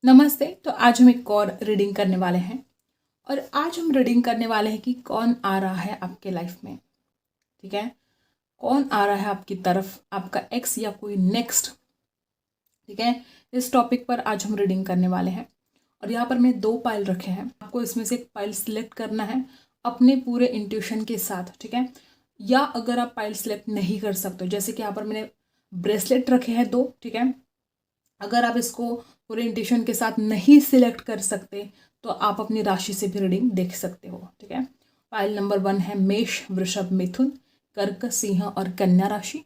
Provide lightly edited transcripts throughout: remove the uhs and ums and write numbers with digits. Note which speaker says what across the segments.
Speaker 1: नमस्ते। तो आज हम एक और रीडिंग करने वाले हैं और आज हम रीडिंग करने वाले हैं कि कौन आ रहा है आपके लाइफ में। ठीक है, कौन आ रहा है आपकी तरफ, आपका एक्स या कोई नेक्स्ट। ठीक है, इस टॉपिक पर आज हम रीडिंग करने वाले हैं और यहाँ पर मैं 2 पाइल रखे हैं। आपको इसमें से एक पाइल सिलेक्ट करना है अपने पूरे इंट्यूशन के साथ। ठीक है, या अगर आप पाइल सिलेक्ट नहीं कर सकते, जैसे कि यहाँ पर मैंने ब्रेसलेट रखे हैं 2। ठीक है, अगर आप इसको पूरे इंट्यूशन के साथ नहीं सिलेक्ट कर सकते तो आप अपनी राशि से भी रीडिंग देख सकते हो। ठीक है, पाइल नंबर 1 है मेष, वृषभ, मिथुन, कर्क, सिंह और कन्या राशि।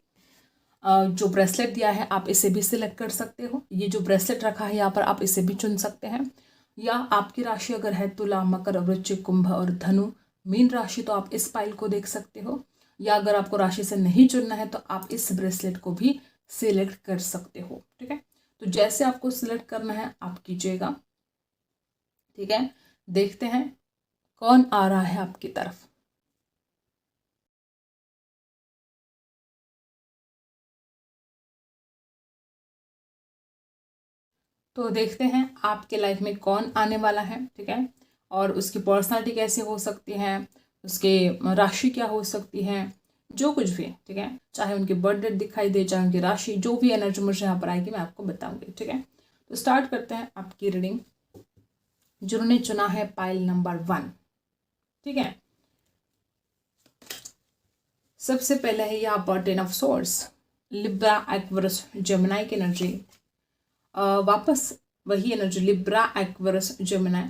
Speaker 1: जो ब्रेसलेट दिया है आप इसे भी सिलेक्ट कर सकते हो। ये जो ब्रेसलेट रखा है यहाँ पर आप इसे भी चुन सकते हैं। या आपकी राशि अगर है तुला, मकर, वृश्चिक, कुंभ और धनु, मीन राशि, तो आप इस पाइल को देख सकते हो। या अगर आपको राशि से नहीं चुनना है तो आप इस ब्रेसलेट को भी सिलेक्ट कर सकते हो। ठीक है, तो जैसे आपको सिलेक्ट करना है आप कीजिएगा। ठीक है, देखते हैं कौन आ रहा है आपकी तरफ। तो देखते हैं आपके लाइफ में कौन आने वाला है। ठीक है, और उसकी पर्सनालिटी कैसे हो सकती है, उसके राशि क्या हो सकती है, जो कुछ भी। ठीक है, चाहे उनकी बर्थ डेट दिखाई दे, चाहे उनकी राशि, जो भी एनर्जी मुझे यहाँ पर आएगी मैं आपको बताऊंगी। ठीक है, तो स्टार्ट करते हैं आपकी रीडिंग। जिन्होंने चुना है पाइल नंबर 1। ठीक है, सबसे पहले है यहाँ पर 10 of source, Libra, Aquarius, Gemini की एनर्जी। वापस वही एनर्जी, लिब्रा, एक्वेरियस, जेमिनी।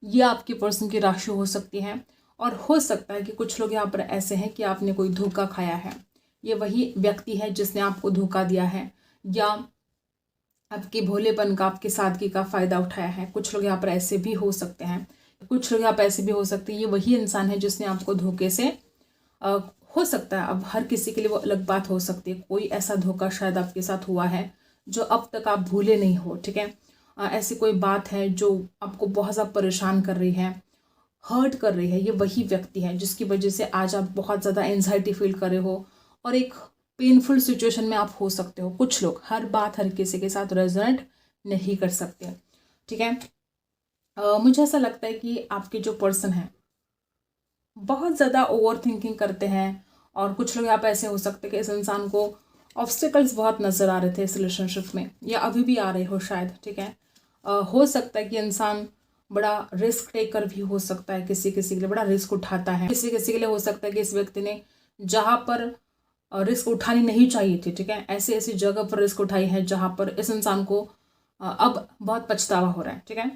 Speaker 1: ये आपकी पर्सन की राशि हो सकती है और हो सकता है कि कुछ लोग यहाँ पर ऐसे हैं कि आपने कोई धोखा खाया है। ये वही व्यक्ति है जिसने आपको धोखा दिया है या आपके भोलेपन का, आपके सादगी का फायदा उठाया है। कुछ लोग यहाँ पर ऐसे भी हो सकते हैं, कुछ लोग यहाँ पर ऐसे भी हो सकते हैं ये वही इंसान है जिसने आपको धोखे से हो सकता है, अब हर किसी के लिए वो अलग बात हो सकती है। कोई ऐसा धोखा शायद आपके साथ हुआ है जो अब तक आप भूले नहीं हो। ठीक है, ऐसी कोई बात है जो आपको बहुत ज़्यादा परेशान कर रही है, हर्ट कर रही है। ये वही व्यक्ति है जिसकी वजह से आज आप बहुत ज़्यादा एंजाइटी फील कर रहे हो और एक पेनफुल सिचुएशन में आप हो सकते हो। कुछ लोग, हर बात हर किसी के साथ रेजोनेट नहीं कर सकते। ठीक है, मुझे ऐसा लगता है कि आपके जो पर्सन है बहुत ज़्यादा ओवर थिंकिंग करते हैं और कुछ लोग यहाँ पे ऐसे हो सकते हैं कि इस इंसान को ऑब्स्टिकल्स बहुत नज़र आ रहे थे इस रिलेशनशिप में, या अभी भी आ रहे हो शायद। ठीक है, हो सकता है कि इंसान बड़ा रिस्क टेकर भी हो सकता है, किसी किसी के लिए बड़ा रिस्क उठाता है। किसी किसी के लिए हो सकता है कि इस व्यक्ति ने जहाँ पर रिस्क उठानी नहीं चाहिए थी, ठीक है, ऐसी ऐसी जगह पर रिस्क उठाई है जहाँ पर इस इंसान को अब बहुत पछतावा हो रहा है। ठीक है,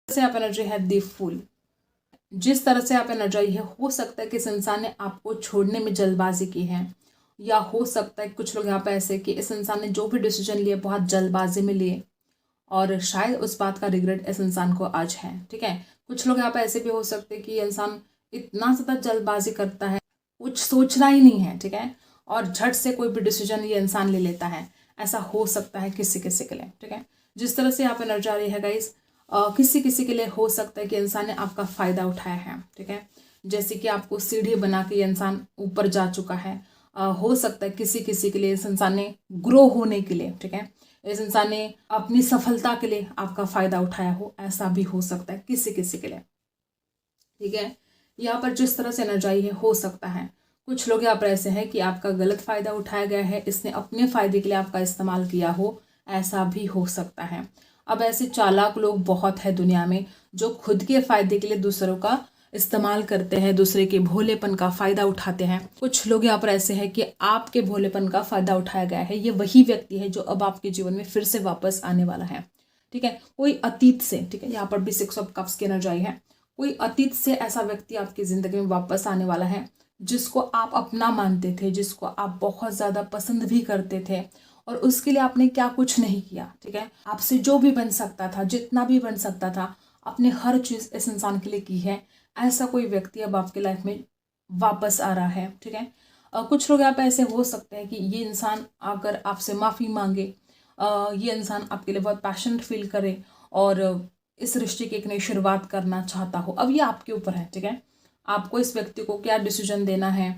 Speaker 1: जैसे आप एनर्जी है दी फूल, जिस तरह से आप एनर्जाई है, हो सकता है कि इस इंसान ने आपको छोड़ने में जल्दबाजी की है, या हो सकता है कुछ लोग यहाँ पे ऐसे कि इस इंसान ने जो भी डिसीजन लिए बहुत जल्दबाजी में लिए और शायद उस बात का रिग्रेट इस इंसान को आज है। ठीक है, कुछ लोग यहाँ पे ऐसे भी हो सकते हैं कि ये इंसान इतना ज़्यादा जल्दबाजी करता है, कुछ सोचना ही नहीं है। ठीक है, और झट से कोई भी डिसीजन ये इंसान ले लेता है। ऐसा हो सकता है किसी किसी के लिए। ठीक है, जिस तरह से यहाँ पे एनर्जी आ रही है गाइस, किसी किसी के लिए हो सकता है कि इंसान ने आपका फ़ायदा उठाया है। ठीक है, जैसे कि आपको सीढ़ी बना के ये इंसान ऊपर जा चुका है। हो सकता है किसी किसी के लिए इस इंसान ने ग्रो होने के लिए, ठीक है, इस इंसान ने अपनी सफलता के लिए आपका फ़ायदा उठाया हो, ऐसा भी हो सकता है किसी किसी के लिए। ठीक है, यहाँ पर जिस तरह से एनर्जाई है, हो सकता है कुछ लोग यहाँ पर ऐसे हैं कि आपका गलत फ़ायदा उठाया गया है, इसने अपने फ़ायदे के लिए आपका इस्तेमाल किया हो, ऐसा भी हो सकता है। अब ऐसे चालाक लोग बहुत है दुनिया में जो खुद के फ़ायदे के लिए दूसरों का इस्तेमाल करते हैं, दूसरे के भोलेपन का फ़ायदा उठाते हैं। कुछ लोग यहाँ पर ऐसे हैं कि आपके भोलेपन का फ़ायदा उठाया गया है। ये वही व्यक्ति है जो अब आपके जीवन में फिर से वापस आने वाला है। ठीक है, कोई अतीत से, ठीक है, यहाँ पर भी 6 ऑफ कप्स की एनर्जी है, कोई अतीत से ऐसा व्यक्ति आपकी ज़िंदगी में वापस आने वाला है जिसको आप अपना मानते थे, जिसको आप बहुत ज़्यादा पसंद भी करते थे और उसके लिए आपने क्या कुछ नहीं किया। ठीक है, आपसे जो भी बन सकता था, जितना भी बन सकता था, आपने हर चीज़ इस इंसान के लिए की है। ऐसा कोई व्यक्ति अब आपकी लाइफ में वापस आ रहा है। ठीक है, कुछ लोग यहाँ पे ऐसे हो सकते हैं कि ये इंसान आकर आपसे माफ़ी मांगे, ये इंसान आपके लिए बहुत पैशनेट फील करे और इस रिश्ते की एक नई शुरुआत करना चाहता हो। अब ये आपके ऊपर है। ठीक है, आपको इस व्यक्ति को क्या डिसीजन देना है,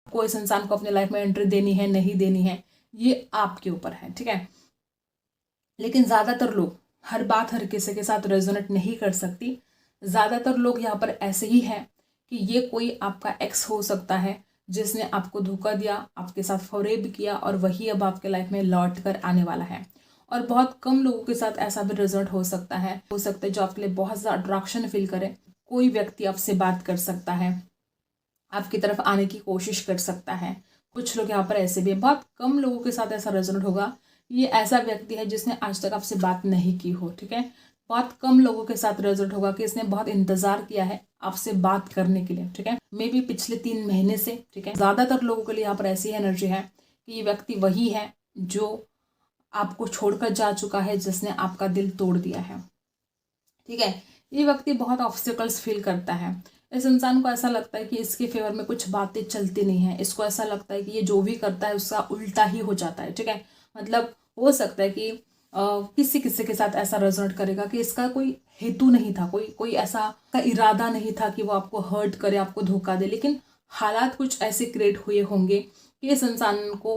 Speaker 1: आपको इस इंसान को अपने लाइफ में एंट्री देनी है, नहीं देनी है, ये आपके ऊपर है, ठीक है। लेकिन ज़्यादातर लोग हर बात हर किसी के साथ रेजोनेट नहीं कर सकती। ज़्यादातर लोग यहाँ पर ऐसे ही हैं कि ये कोई आपका एक्स हो सकता है जिसने आपको धोखा दिया, आपके साथ फरेब किया और वही अब आपके लाइफ में लौट कर आने वाला है। और बहुत कम लोगों के साथ ऐसा भी रिजल्ट हो सकता है जो आपके लिए बहुत ज़्यादा अट्रैक्शन फील करे। कोई व्यक्ति आपसे बात कर सकता है, आपकी तरफ आने की कोशिश कर सकता है। कुछ लोग यहाँ पर ऐसे भी हैं, बहुत कम लोगों के साथ ऐसा रिजल्ट होगा। ये ऐसा व्यक्ति है जिसने आज तक आपसे बात नहीं की हो, ठीक है। बहुत कम लोगों के साथ रिजल्ट होगा कि इसने बहुत इंतजार किया है आपसे बात करने के लिए, ठीक है, मे बी पिछले 3 महीने से, ठीक है। ज़्यादातर लोगों के लिए यहाँ पर ऐसी एनर्जी है कि ये व्यक्ति वही है जो आपको छोड़कर जा चुका है, जिसने आपका दिल तोड़ दिया है, ठीक है। ये व्यक्ति बहुत ऑब्स्टिकल्स फील करता है। इस इंसान को ऐसा लगता है कि इसके फेवर में कुछ बातें चलती नहीं है। इसको ऐसा लगता है कि ये जो भी करता है उसका उल्टा ही हो जाता है, ठीक है। मतलब हो सकता है कि किसी किसी के साथ ऐसा रेजोनेट करेगा कि इसका कोई हेतु नहीं था, कोई ऐसा का इरादा नहीं था कि वो आपको हर्ट करे, आपको धोखा दे, लेकिन हालात कुछ ऐसे क्रिएट हुए होंगे कि इस इंसान को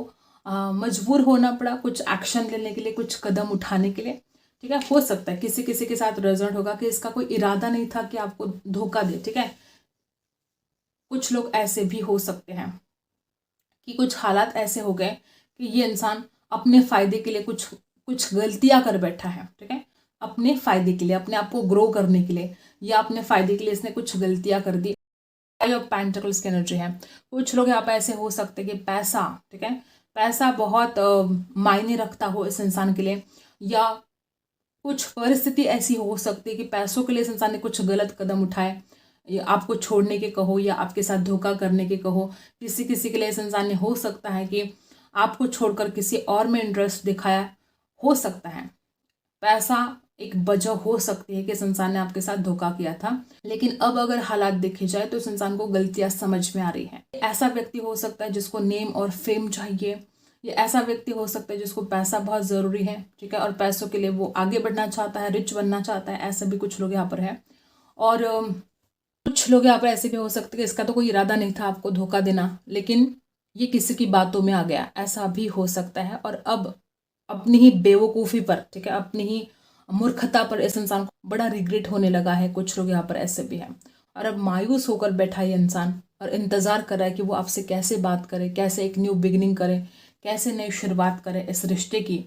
Speaker 1: मजबूर होना पड़ा कुछ एक्शन लेने के लिए, कुछ कदम उठाने के लिए, ठीक है। हो सकता है किसी किसी के साथ रेजोनेट होगा कि इसका कोई इरादा नहीं था कि आपको धोखा दे, ठीक है। कुछ लोग ऐसे भी हो सकते हैं कि कुछ हालात ऐसे हो गए कि ये इंसान अपने फायदे के लिए कुछ कुछ गलतियां कर बैठा है, ठीक है। अपने फायदे के लिए, अपने आप को ग्रो करने के लिए या अपने फायदे के लिए इसने कुछ गलतियां कर दी। फाइव ऑफ पेंटिकल्स की एनर्जी है। कुछ लोग यहाँ पे ऐसे हो सकते हैं कि पैसा, ठीक है, पैसा बहुत मायने रखता हो इस इंसान के लिए, या कुछ परिस्थिति ऐसी हो सकती है कि पैसों के लिए इस इंसान ने कुछ गलत कदम उठाए, या आपको छोड़ने के कहो या आपके साथ धोखा करने के कहो। किसी किसी के लिए इस इंसान ने हो सकता है कि आपको छोड़कर किसी और में इंटरेस्ट दिखाया, हो सकता है। पैसा एक वजह हो सकती है कि इस इंसान ने आपके साथ धोखा किया था, लेकिन अब अगर हालात देखे जाए तो इस इंसान को गलतियां समझ में आ रही हैं। ऐसा व्यक्ति हो सकता है जिसको नेम और फेम चाहिए, ये ऐसा व्यक्ति हो सकता है जिसको पैसा बहुत ज़रूरी है, ठीक है, और पैसों के लिए वो आगे बढ़ना चाहता है, रिच बनना चाहता है। ऐसा भी कुछ लोग यहाँ पर है। और कुछ लोग यहाँ पर ऐसे भी हो सकते हैं कि इसका तो कोई इरादा नहीं था आपको धोखा देना, लेकिन ये किसी की बातों में आ गया, ऐसा भी हो सकता है। और अब अपनी ही बेवकूफ़ी पर, ठीक है, अपनी ही मूर्खता पर इस इंसान को बड़ा रिग्रेट होने लगा है। कुछ लोग यहाँ पर ऐसे भी हैं। और अब मायूस होकर बैठा है इंसान और इंतज़ार कर रहा है कि वो आपसे कैसे बात करे, कैसे एक न्यू बिगिनिंग करे, कैसे नई शुरुआत करे इस रिश्ते की।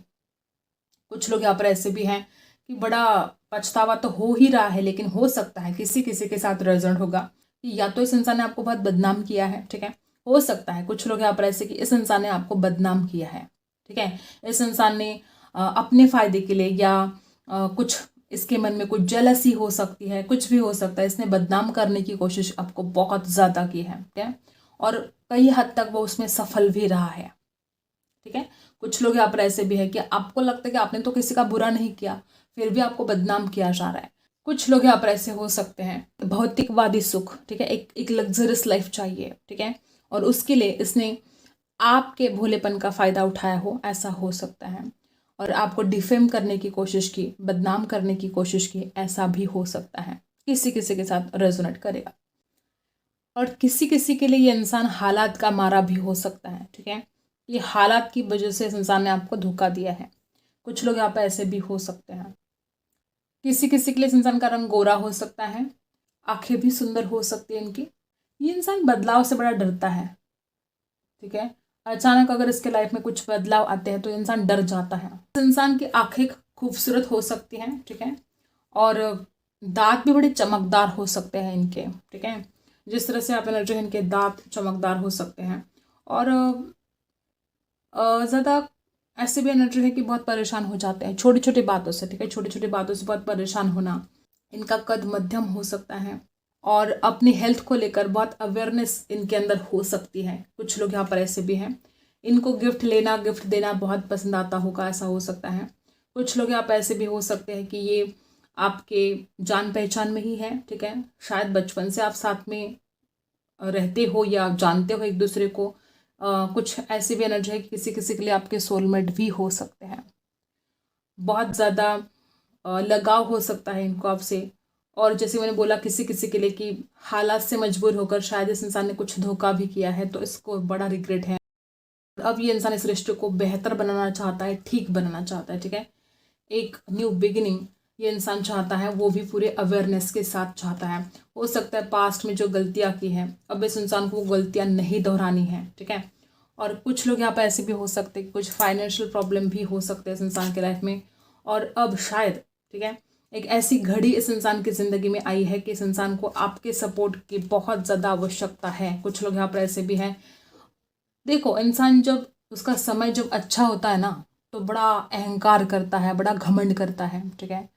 Speaker 1: कुछ लोग यहाँ पर ऐसे भी हैं कि बड़ा पछतावा तो हो ही रहा है, लेकिन हो सकता है किसी किसी के साथ रिजल्ट होगा कि या तो इस इंसान ने आपको बहुत बदनाम किया है, ठीक है। हो सकता है कुछ लोग यहाँ पर ऐसे कि इस इंसान ने आपको बदनाम किया है, ठीक है। इस इंसान ने अपने फायदे के लिए या कुछ इसके मन में कुछ जेलसी हो सकती है, कुछ भी हो सकता है। इसने बदनाम करने की कोशिश आपको बहुत ज़्यादा की है, ठीक है, और कई हद तक वो उसमें सफल भी रहा है, ठीक है। कुछ लोग यहाँ पर ऐसे भी है कि आपको लगता है कि आपने तो किसी का बुरा नहीं किया, फिर भी आपको बदनाम किया जा रहा है। कुछ लोग यहाँ पर ऐसे हो सकते हैं भौतिकवादी सुख, ठीक है, एक लग्जरियस लाइफ चाहिए, ठीक है, और उसके लिए इसने आपके भोलेपन का फ़ायदा उठाया हो, ऐसा हो सकता है। और आपको डिफेम करने की कोशिश की, बदनाम करने की कोशिश की, ऐसा भी हो सकता है। किसी किसी के साथ रेजोनेट करेगा। और किसी किसी के लिए ये इंसान हालात का मारा भी हो सकता है, ठीक है। ये हालात की वजह से इस इंसान ने आपको धोखा दिया है। कुछ लोग यहाँ पे ऐसे भी हो सकते हैं। किसी किसी के लिए इस इंसान का रंग गोरा हो सकता है, आंखें भी सुंदर हो सकती है इनकी। ये इंसान बदलाव से बड़ा डरता है, ठीक है। अचानक अगर इसके लाइफ में कुछ बदलाव आते हैं तो इंसान डर जाता है। इस इंसान की आंखें खूबसूरत हो सकती हैं, ठीक है, और दांत भी बड़े चमकदार हो सकते हैं इनके, ठीक है। जिस तरह से आप एनर्जी, इनके दांत चमकदार हो सकते हैं। और ज़्यादा ऐसे भी एनर्जी है कि बहुत परेशान हो जाते हैं छोटी छोटी बातों से, ठीक है, छोटी छोटी बातों से बहुत परेशान होना। इनका कद मध्यम हो सकता है और अपनी हेल्थ को लेकर बहुत अवेयरनेस इनके अंदर हो सकती है। कुछ लोग यहाँ पर ऐसे भी हैं, इनको गिफ्ट लेना, गिफ्ट देना बहुत पसंद आता होगा, ऐसा हो सकता है। कुछ लोग यहाँ पर ऐसे भी हो सकते हैं कि ये आपके जान पहचान में ही है, ठीक है, शायद बचपन से आप साथ में रहते हो या जानते हो एक दूसरे को। कुछ ऐसी भी एनर्जी है कि किसी किसी के लिए आपके सोलमेट भी हो सकते हैं। बहुत ज़्यादा लगाव हो सकता है इनको आपसे। और जैसे मैंने बोला किसी किसी के लिए कि हालात से मजबूर होकर शायद इस इंसान ने कुछ धोखा भी किया है, तो इसको बड़ा रिग्रेट है। अब ये इंसान इस रिश्ते को बेहतर बनाना चाहता है, ठीक बनाना चाहता है, ठीक है। एक न्यू बिगिनिंग ये इंसान चाहता है, वो भी पूरे अवेयरनेस के साथ चाहता है। हो सकता है पास्ट में जो गलतियाँ की हैं अब इस इंसान को वो गलतियाँ नहीं दोहरानी है, ठीक है। और कुछ लोग यहाँ पे ऐसे भी हो सकते हैं, कुछ फाइनेंशियल प्रॉब्लम भी हो सकते हैं इस इंसान के लाइफ में। और अब शायद, ठीक है, एक ऐसी घड़ी इस इंसान की ज़िंदगी में आई है कि इस इंसान को आपके सपोर्ट की बहुत ज़्यादा आवश्यकता है। कुछ लोग यहाँ पर ऐसे भी हैं। देखो, इंसान जब उसका समय जब अच्छा होता है ना तो बड़ा अहंकार करता है, बड़ा घमंड करता है, ठीक है।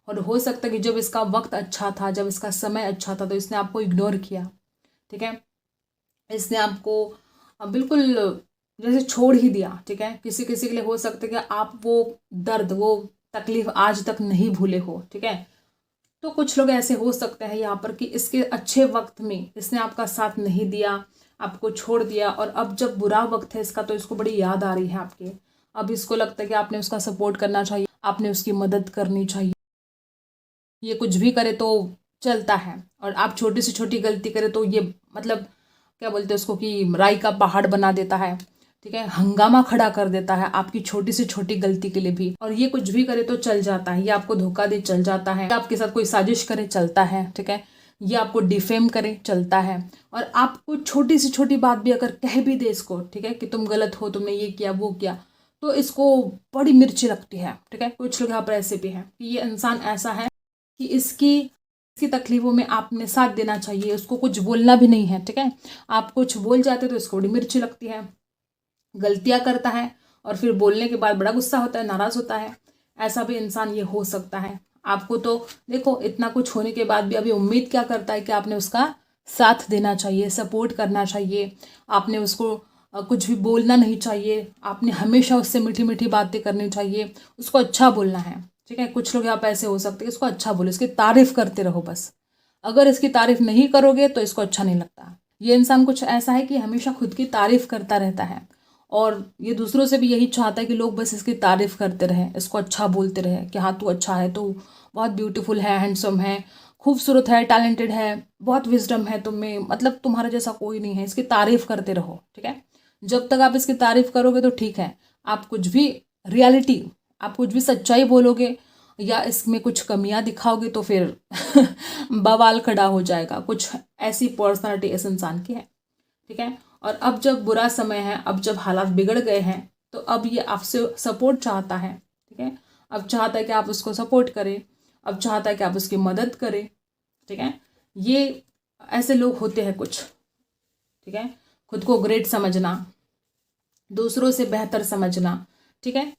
Speaker 1: और हो सकता है कि जब इसका वक्त अच्छा था, जब इसका समय अच्छा था, तो इसने आपको इग्नोर किया, ठीक है। इसने आपको बिल्कुल जैसे छोड़ ही दिया, ठीक है। किसी किसी के लिए हो सकता है कि आप वो दर्द, वो तकलीफ आज तक नहीं भूले हो, ठीक है। तो कुछ लोग ऐसे हो सकते हैं यहाँ पर कि इसके अच्छे वक्त में इसने आपका साथ नहीं दिया, आपको छोड़ दिया, और अब जब बुरा वक्त है इसका तो इसको बड़ी याद आ रही है आपके। अब इसको लगता है कि आपने उसका सपोर्ट करना चाहिए, आपने उसकी मदद करनी चाहिए। ये कुछ भी करे तो चलता है, और आप छोटी से छोटी गलती करे तो ये मतलब क्या बोलते हैं उसको कि राई का पहाड़ बना देता है, ठीक है। हंगामा खड़ा कर देता है आपकी छोटी से छोटी गलती के लिए भी। और ये कुछ भी करे तो चल जाता है, ये आपको धोखा दे चल जाता है, आपके साथ कोई साजिश करे चलता है, ठीक है। ये आपको डिफेम करे चलता है। और आपको छोटी से छोटी बात भी अगर कह भी दे इसको, ठीक है, कि तुम गलत हो, तुमने ये किया वो किया, तो इसको बड़ी मिर्ची लगती है, ठीक है। कुछ लोग यहाँ पर ऐसे भी हैं कि ये इंसान ऐसा है कि इसकी तकलीफों में आपने साथ देना चाहिए, उसको कुछ बोलना भी नहीं है, ठीक है। आप कुछ बोल जाते तो इसको बड़ी मिर्ची लगती है, गलतियां करता है और फिर बोलने के बाद बड़ा गुस्सा होता है, नाराज होता है। ऐसा भी इंसान ये हो सकता है। आपको तो देखो इतना कुछ होने के बाद भी अभी उम्मीद क्या करता है कि आपने उसका साथ देना चाहिए, सपोर्ट करना चाहिए, आपने उसको कुछ भी बोलना नहीं चाहिए, आपने हमेशा उससे मीठी मीठी बातें करनी चाहिए, उसको अच्छा बोलना है, ठीक है। कुछ लोग यहाँ पे ऐसे हो सकते हैं, इसको अच्छा बोलो, इसकी तारीफ करते रहो बस। अगर इसकी तारीफ नहीं करोगे तो इसको अच्छा नहीं लगता। ये इंसान कुछ ऐसा है कि हमेशा खुद की तारीफ करता रहता है, और ये दूसरों से भी यही चाहता है कि लोग बस इसकी तारीफ करते रहें, इसको अच्छा बोलते रहें कि हाँ तू अच्छा है, तू बहुत ब्यूटीफुल है, हैंडसम है, खूबसूरत है, टैलेंटेड है, बहुत विजडम है तुम में, मतलब तुम्हारा जैसा कोई नहीं है। इसकी तारीफ करते रहो, ठीक है। जब तक आप इसकी तारीफ करोगे तो ठीक है। आप कुछ भी रियलिटी, आप कुछ भी सच्चाई बोलोगे या इसमें कुछ कमियां दिखाओगे तो फिर बवाल खड़ा हो जाएगा। कुछ ऐसी पर्सनालिटी इस इंसान की है, ठीक है। और अब जब बुरा समय है, अब जब हालात बिगड़ गए हैं, तो अब ये आपसे सपोर्ट चाहता है, ठीक है। अब चाहता है कि आप उसको सपोर्ट करें, अब चाहता है कि आप उसकी मदद करें, ठीक है। ये ऐसे लोग होते हैं कुछ, ठीक है। खुद को ग्रेट समझना, दूसरों से बेहतर समझना, ठीक है।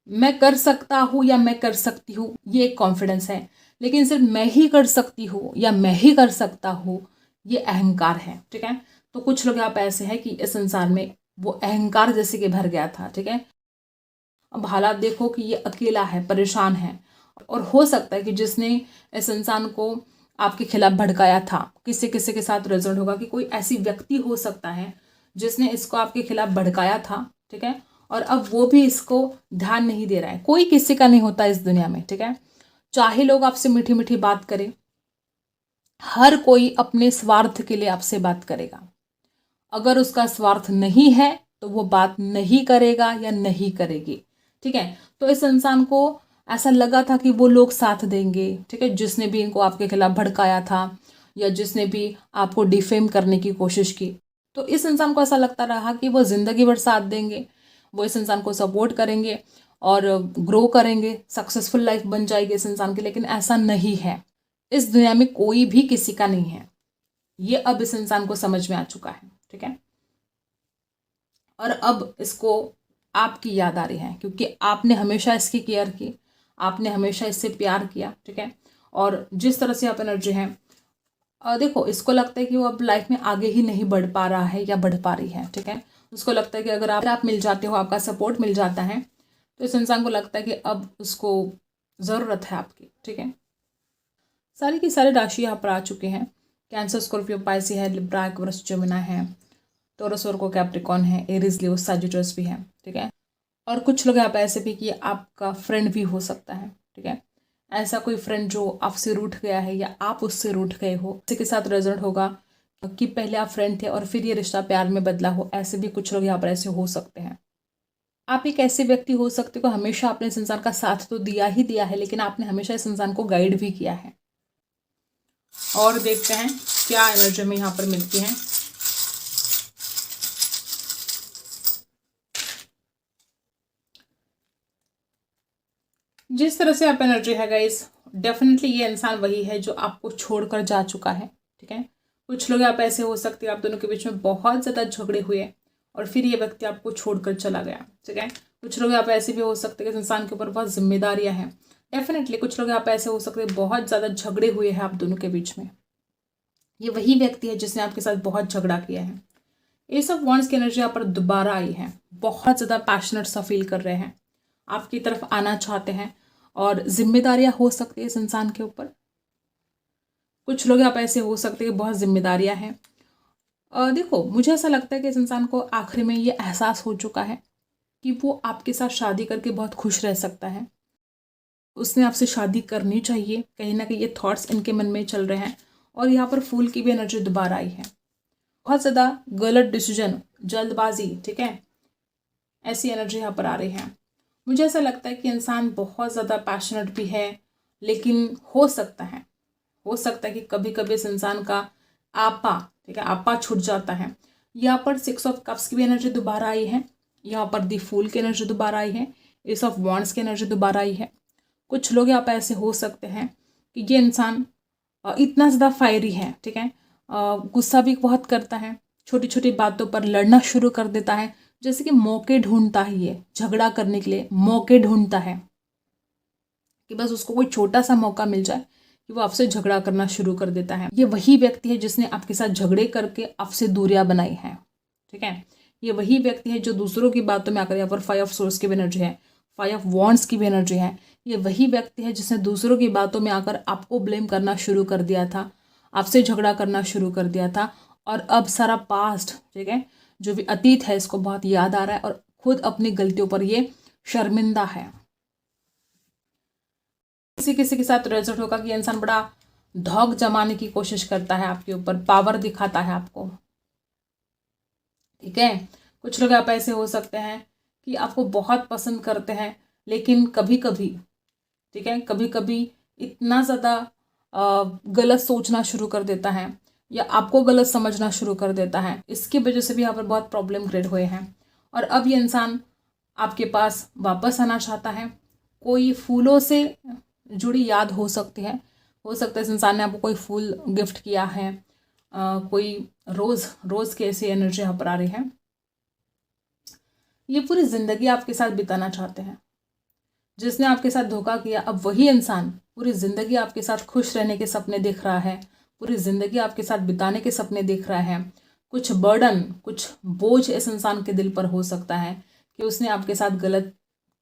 Speaker 1: मैं कर सकता हूँ या मैं कर सकती हूँ, ये एक कॉन्फिडेंस है। लेकिन सिर्फ मैं ही कर सकती हूँ या मैं ही कर सकता हूँ, ये अहंकार है, ठीक है। तो कुछ लोग यहाँ पे ऐसे हैं कि इस इंसान में वो अहंकार जैसे कि भर गया था, ठीक है। अब हालात देखो कि ये अकेला है, परेशान है, और हो सकता है कि जिसने इस इंसान को आपके खिलाफ भड़काया था, किसी किसी के साथ रेजोनेट होगा कि कोई ऐसी व्यक्ति हो सकता है जिसने इसको आपके खिलाफ भड़काया था, ठीक है। और अब वो भी इसको ध्यान नहीं दे रहा है। कोई किसी का नहीं होता इस दुनिया में, ठीक है। चाहे लोग आपसे मीठी मीठी बात करें, हर कोई अपने स्वार्थ के लिए आपसे बात करेगा। अगर उसका स्वार्थ नहीं है तो वो बात नहीं करेगा या नहीं करेगी, ठीक है। तो इस इंसान को ऐसा लगा था कि वो लोग साथ देंगे, ठीक है, जिसने भी इनको आपके खिलाफ भड़काया था या जिसने भी आपको डिफेम करने की कोशिश की। तो इस इंसान को ऐसा लगता रहा कि वो ज़िंदगी भर साथ देंगे, वो इस इंसान को सपोर्ट करेंगे और ग्रो करेंगे, सक्सेसफुल लाइफ बन जाएगी इस इंसान की। लेकिन ऐसा नहीं है। इस दुनिया में कोई भी किसी का नहीं है। ये अब इस इंसान को समझ में आ चुका है, ठीक है। और अब इसको आपकी याद आ रही है क्योंकि आपने हमेशा इसकी केयर की, आपने हमेशा इससे प्यार किया, ठीक है। और जिस तरह से आप एनर्जी है, देखो इसको लगता है कि वो अब लाइफ में आगे ही नहीं बढ़ पा रहा है या बढ़ पा रही है, ठीक है। उसको लगता है कि अगर आप मिल जाते हो, आपका सपोर्ट मिल जाता है, तो इस इंसान को लगता है कि अब उसको ज़रूरत है आपकी, ठीक है। सारी की सारी राशि यहाँ पर आ चुके हैं। कैंसर, स्कॉर्पियो, पाइसी है, लिब्रा, एक्वेरियस, जेमिनी है, टॉरस, वर्गो, कैप्रिकॉर्न है, एरीज, लियो, सजिटेरियस भी है, ठीक है। और कुछ लोग यहाँ पे ऐसे भी कि आपका फ्रेंड भी हो सकता है, ठीक है। ऐसा कोई फ्रेंड जो आपसे रूठ गया है या आप उससे रूठ गए हो, किसी के साथ रेजोनेट होगा कि पहले आप फ्रेंड थे और फिर ये रिश्ता प्यार में बदला हो, ऐसे भी कुछ लोग यहाँ पर ऐसे हो सकते हैं। आप एक ऐसे व्यक्ति हो सकते हो, हमेशा आपने इस इंसान का साथ तो दिया ही दिया है, लेकिन आपने हमेशा इस इंसान को गाइड भी किया है। और देखते हैं क्या एनर्जी में यहाँ पर मिलती है। जिस तरह से आप एनर्जी है गाइस, डेफिनेटली ये इंसान वही है जो आपको छोड़कर जा चुका है। ठीक है, कुछ लोग आप ऐसे हो सकते हैं, आप दोनों के बीच में बहुत ज़्यादा झगड़े हुए और फिर ये व्यक्ति आपको छोड़कर चला गया। ठीक है, कुछ लोग आप ऐसे भी हो सकते हैं कि इस इंसान के ऊपर बहुत जिम्मेदारियां हैं। डेफिनेटली कुछ लोग आप ऐसे हो सकते हैं, बहुत ज़्यादा झगड़े हुए हैं आप दोनों के बीच में। ये वही व्यक्ति है जिसने आपके साथ बहुत झगड़ा किया है। एस ऑफ वॉन्ड्स की एनर्जी यहाँ पर दोबारा आई है, बहुत ज़्यादा पैशनेट सा फील कर रहे हैं, आपकी तरफ आना चाहते हैं और जिम्मेदारियां हो सकती है इस इंसान के ऊपर। कुछ लोग आप ऐसे हो सकते हैं, बहुत जिम्मेदारियां हैं। देखो, मुझे ऐसा लगता है कि इस इंसान को आखिर में ये एहसास हो चुका है कि वो आपके साथ शादी करके बहुत खुश रह सकता है, उसने आपसे शादी करनी चाहिए। कहीं ना कहीं ये थॉट्स इनके मन में चल रहे हैं। और यहाँ पर फूल की भी एनर्जी दोबारा आई है, बहुत ज़्यादा गलत डिसीजन, जल्दबाजी, ठीक है, ऐसी एनर्जी यहाँ पर आ रही है। मुझे ऐसा लगता है कि इंसान बहुत ज़्यादा पैशनेट भी है, लेकिन हो सकता है कि कभी कभी इस इंसान का आपा, ठीक है, आपा छूट जाता है। यहाँ पर 6 ऑफ कप्स की भी एनर्जी दोबारा आई है, यहाँ पर दी फूल की एनर्जी दोबारा आई है, एस ऑफ वॉन्ड्स की एनर्जी दोबारा आई है। कुछ लोग यहाँ पर ऐसे हो सकते हैं कि ये इंसान इतना ज़्यादा फायरी है, ठीक है, गुस्सा भी बहुत करता है, छोटी छोटी बातों पर लड़ना शुरू कर देता है, जैसे कि मौके ढूंढता है, ये झगड़ा करने के लिए मौके ढूंढता है कि बस उसको कोई छोटा सा मौका मिल जाए कि वो आपसे झगड़ा करना शुरू कर देता है। ये वही व्यक्ति है जिसने आपके साथ झगड़े करके आपसे दूरियां बनाई हैं। ठीक है, ये वही व्यक्ति है जो दूसरों की बातों में आकर, यहाँ पर 5 ऑफ सोर्स की भी एनर्जी है, 5 ऑफ वॉन्ड्स की भी एनर्जी है। ये वही व्यक्ति है जिसने दूसरों की बातों में आकर आपको ब्लेम करना शुरू कर दिया था, आपसे झगड़ा करना शुरू कर दिया था। और अब सारा पास्ट, ठीक है, जो भी अतीत है, इसको बहुत याद आ रहा है और खुद अपनी गलतियों पर ये शर्मिंदा है। किसी किसी के साथ रिजल्ट होगा कि इंसान बड़ा धौक जमाने की कोशिश करता है आपके ऊपर, पावर दिखाता है आपको। ठीक है, कुछ लोग आप ऐसे हो सकते हैं कि आपको बहुत पसंद करते हैं, लेकिन कभी कभी, ठीक है, कभी कभी इतना ज़्यादा गलत सोचना शुरू कर देता है या आपको गलत समझना शुरू कर देता है। इसकी वजह से भी यहाँ पर बहुत प्रॉब्लम क्रिएट हुए हैं। और अब ये इंसान आपके पास वापस आना चाहता है। कोई फूलों से जुड़ी याद हो सकती है, हो सकता है इस इंसान ने आपको कोई फूल गिफ्ट किया है, कोई रोज़ की ऐसी एनर्जी यहाँ पर आ रही है। ये पूरी ज़िंदगी आपके साथ बिताना चाहते हैं। जिसने आपके साथ धोखा किया, अब वही इंसान पूरी ज़िंदगी आपके साथ खुश रहने के सपने देख रहा है, पूरी ज़िंदगी आपके साथ बिताने के सपने देख रहा है। कुछ बर्डन, कुछ बोझ इस इंसान के दिल पर हो सकता है कि उसने आपके साथ गलत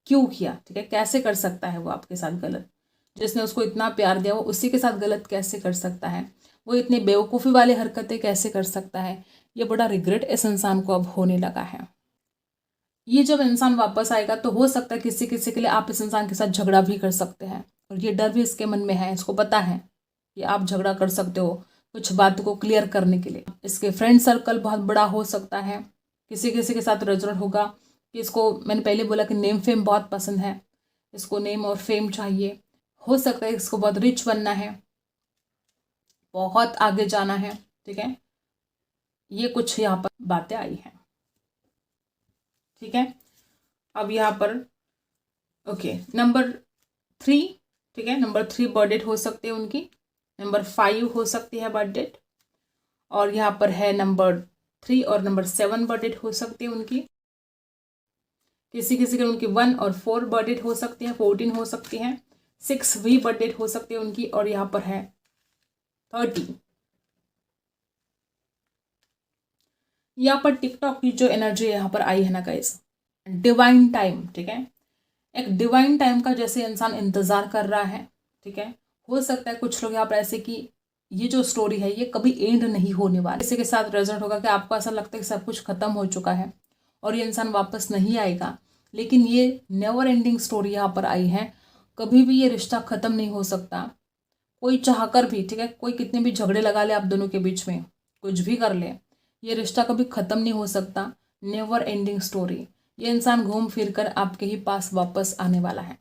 Speaker 1: क्यों किया। ठीक है, कैसे कर सकता है वो आपके साथ गलत? जिसने उसको इतना प्यार दिया वो उसी के साथ गलत कैसे कर सकता है? वो इतनी बेवकूफ़ी वाली हरकतें कैसे कर सकता है? ये बड़ा रिग्रेट इस इंसान को अब होने लगा है। ये जब इंसान वापस आएगा तो हो सकता है किसी किसी के लिए आप इस इंसान के साथ झगड़ा भी कर सकते हैं, और ये डर भी इसके मन में है, इसको पता है कि आप झगड़ा कर सकते हो कुछ बातों को क्लियर करने के लिए। इसके फ्रेंड सर्कल बहुत बड़ा हो सकता है, किसी किसी के साथ रेजोनेट होगा कि इसको, मैंने पहले बोला कि नेम फेम बहुत पसंद है, इसको नेम और फेम चाहिए। हो सकता है इसको बहुत रिच बनना है, बहुत आगे जाना है। ठीक है, ये कुछ यहाँ पर बातें आई हैं। ठीक है, अब यहाँ पर ओके, नंबर 3, ठीक है, नंबर 3 बर्थ डेट हो सकती है उनकी, नंबर 5 हो सकती है बर्थ डेट, और यहाँ पर है नंबर 3 और नंबर 7 बर्थ डेट हो सकती है उनकी। किसी किसी के उनकी 1 और 4 बर्थ डेट हो सकती है, 14 हो सकती है, 6 भी बर्थ डेट हो सकती है उनकी, और यहाँ पर है 30। यहाँ पर टिकटॉक की जो एनर्जी यहाँ पर आई है ना गाइस, डिवाइन टाइम, ठीक है, एक डिवाइन टाइम का जैसे इंसान इंतजार कर रहा है। ठीक है, हो सकता है कुछ लोग यहाँ पर ऐसे कि ये जो स्टोरी है ये कभी एंड नहीं होने वाली। किसी के साथ रेजल्ट होगा कि आपको ऐसा लगता है कि सब कुछ खत्म हो चुका है और ये इंसान वापस नहीं आएगा, लेकिन ये नेवर एंडिंग स्टोरी यहाँ पर आई है। कभी भी ये रिश्ता खत्म नहीं हो सकता, कोई चाहकर भी। ठीक है, कोई कितने भी झगड़े लगा ले आप दोनों के बीच में, कुछ भी कर ले, ये रिश्ता कभी ख़त्म नहीं हो सकता। Never ending story. ये इंसान घूम फिर कर आपके ही पास वापस आने वाला है।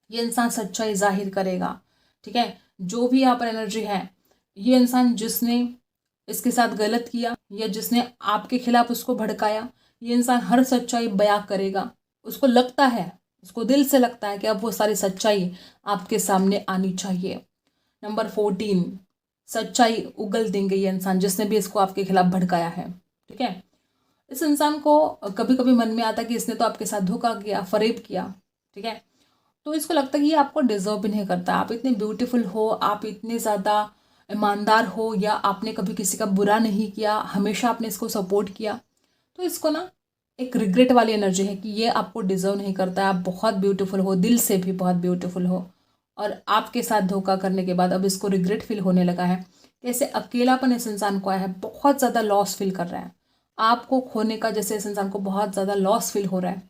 Speaker 1: ये इंसान सच्चाई जाहिर करेगा, ठीक है। जो भी यहाँ पर एनर्जी है, ये इंसान जिसने इसके साथ गलत किया या जिसने आपके खिलाफ उसको भड़काया, ये इंसान हर सच्चाई बयां करेगा। उसको लगता है, उसको दिल से लगता है कि अब वो सारी सच्चाई आपके सामने आनी चाहिए। नंबर 14, सच्चाई उगल देंगे ये इंसान जिसने भी इसको आपके खिलाफ भड़काया है, ठीक है। इस इंसान को कभी कभी मन में आता कि इसने तो आपके साथ धोखा किया, फरेब किया, ठीक है। तो इसको लगता है कि ये आपको डिजर्व भी नहीं करता। आप इतने ब्यूटीफुल हो, आप इतने ज़्यादा ईमानदार हो, या आपने कभी किसी का बुरा नहीं किया, हमेशा आपने इसको सपोर्ट किया। तो इसको ना एक रिग्रेट वाली एनर्जी है कि ये आपको डिजर्व नहीं करता है। आप बहुत ब्यूटीफुल हो, दिल से भी बहुत ब्यूटीफुल हो, और आपके साथ धोखा करने के बाद अब इसको रिग्रेट फील होने लगा है। जैसे अकेलापन इस इंसान को आया है, बहुत ज़्यादा लॉस फील कर रहा है। आपको खोने का जैसे इस इंसान को बहुत ज़्यादा लॉस फील हो रहा है।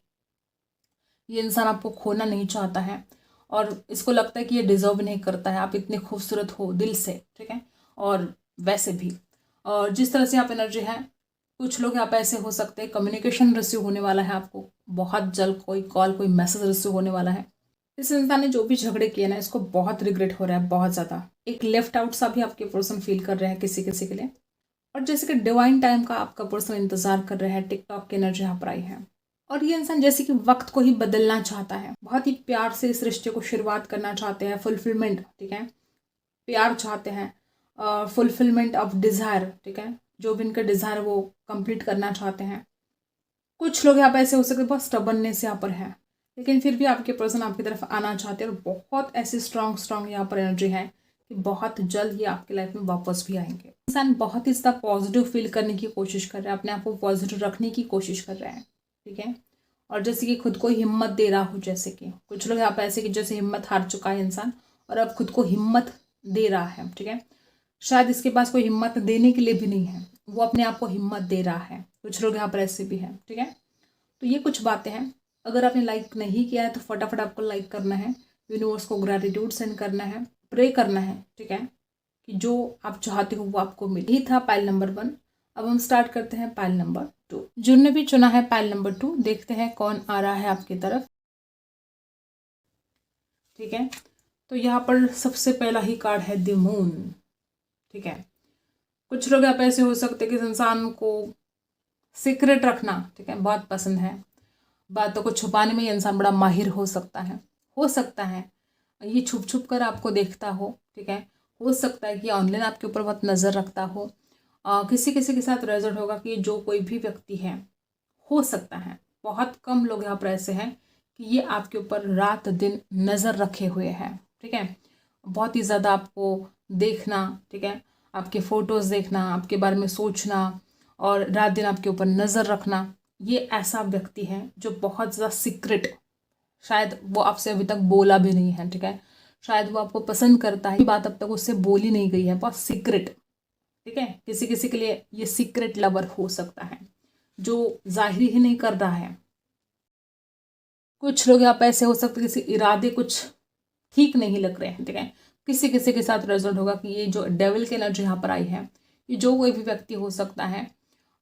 Speaker 1: ये इंसान आपको खोना नहीं चाहता है, और इसको लगता है कि ये डिजर्व नहीं करता है। आप इतने खूबसूरत हो दिल से, ठीक है, और वैसे भी, और जिस तरह से आप एनर्जी है, कुछ लोग यहाँ पे ऐसे हो सकते हैं, कम्युनिकेशन रिसीव होने वाला है आपको बहुत जल्द, कोई कॉल, कोई मैसेज रिसीव होने वाला है। इस इंसान ने जो भी झगड़े किए ना, इसको बहुत रिग्रेट हो रहा है, बहुत ज़्यादा। एक लेफ्ट आउट सा भी आपके पर्सन फील कर रहे हैं किसी किसी के लिए, और जैसे कि डिवाइन टाइम का आपका पर्सन इंतजार कर रहा है। टिकटॉक की एनर्जी यहाँ पर आई है, और ये इंसान जैसे कि वक्त को ही बदलना चाहता है, बहुत ही प्यार से इस रिश्ते को शुरुआत करना चाहते हैं, फुलफिलमेंट, ठीक है, प्यार चाहते हैं, फुलफिलमेंट ऑफ डिज़ायर, ठीक है, जो भी इनका डिज़ायर वो कंप्लीट करना चाहते हैं। कुछ लोग यहाँ पे ऐसे हो सकते हैं बहुत स्टबर्ननेस यहाँ पर है, लेकिन फिर भी आपके पर्सन आपकी तरफ आना चाहते हैं, और बहुत ऐसी स्ट्रॉन्ग यहाँ पर एनर्जी है कि बहुत जल्द ये आपकी लाइफ में वापस भी आएंगे। इंसान बहुत ही ज़्यादा पॉजिटिव फील करने की कोशिश कर रहा है, अपने आप को पॉजिटिव रखने की कोशिश कर रहा है, ठीक है, और जैसे कि खुद को हिम्मत दे रहा हो। जैसे कि कुछ लोग यहाँ पे ऐसे कि जैसे हिम्मत हार चुका है इंसान, और अब खुद को हिम्मत दे रहा है, ठीक है। शायद इसके पास कोई हिम्मत देने के लिए भी नहीं है, वो अपने आप को हिम्मत दे रहा है। कुछ लोग यहाँ पर ऐसे भी हैं, ठीक है। तो ये कुछ बातें हैं। अगर आपने लाइक नहीं किया है तो फटाफट आपको लाइक करना है, यूनिवर्स को ग्रैटिट्यूड सेंड करना है, प्रे करना है, ठीक है, कि जो आप चाहते हो वो आपको मिले। यही था पाइल नंबर 1। अब हम स्टार्ट करते हैं पाइल नंबर 2। जिनने भी चुना है पाइल नंबर 2, देखते हैं कौन आ रहा है आपकी तरफ, ठीक है। तो यहाँ पर सबसे पहला ही कार्ड है द मून, ठीक है। कुछ लोग यहाँ पे ऐसे हो सकते हैं कि इंसान को सीक्रेट रखना, ठीक है, बहुत पसंद है। बातों को छुपाने में ये इंसान बड़ा माहिर हो सकता है। ये छुप छुप कर आपको देखता हो, ठीक है। हो सकता है कि ऑनलाइन आपके ऊपर बहुत नज़र रखता हो। किसी किसी के साथ रेजल्ट होगा कि जो कोई भी व्यक्ति है, हो सकता है, बहुत कम लोग यहाँ पर ऐसे हैं कि ये आपके ऊपर रात दिन नज़र रखे हुए हैं, ठीक है। बहुत ही ज़्यादा आपको देखना, ठीक है, आपके फ़ोटोज़ देखना, आपके बारे में सोचना, और रात दिन आपके ऊपर नज़र रखना। ये ऐसा व्यक्ति है जो बहुत ज़्यादा सीक्रेट, शायद वो आपसे अभी तक बोला भी नहीं है, ठीक है, शायद वो आपको पसंद करता है, ये बात अब तक उससे बोली नहीं गई है, बहुत सीक्रेट, ठीक है। किसी किसी के लिए ये सीक्रेट लवर हो सकता है जो जाहिर ही नहीं कर रहा है। कुछ लोग यहाँ पे ऐसे हो सकते हैं किसी इरादे कुछ ठीक नहीं लग रहे हैं, ठीक है। किसी किसी के साथ रिजल्ट होगा कि ये जो डेविल की एनर्जी यहाँ पर आई है, ये जो कोई भी व्यक्ति हो सकता है,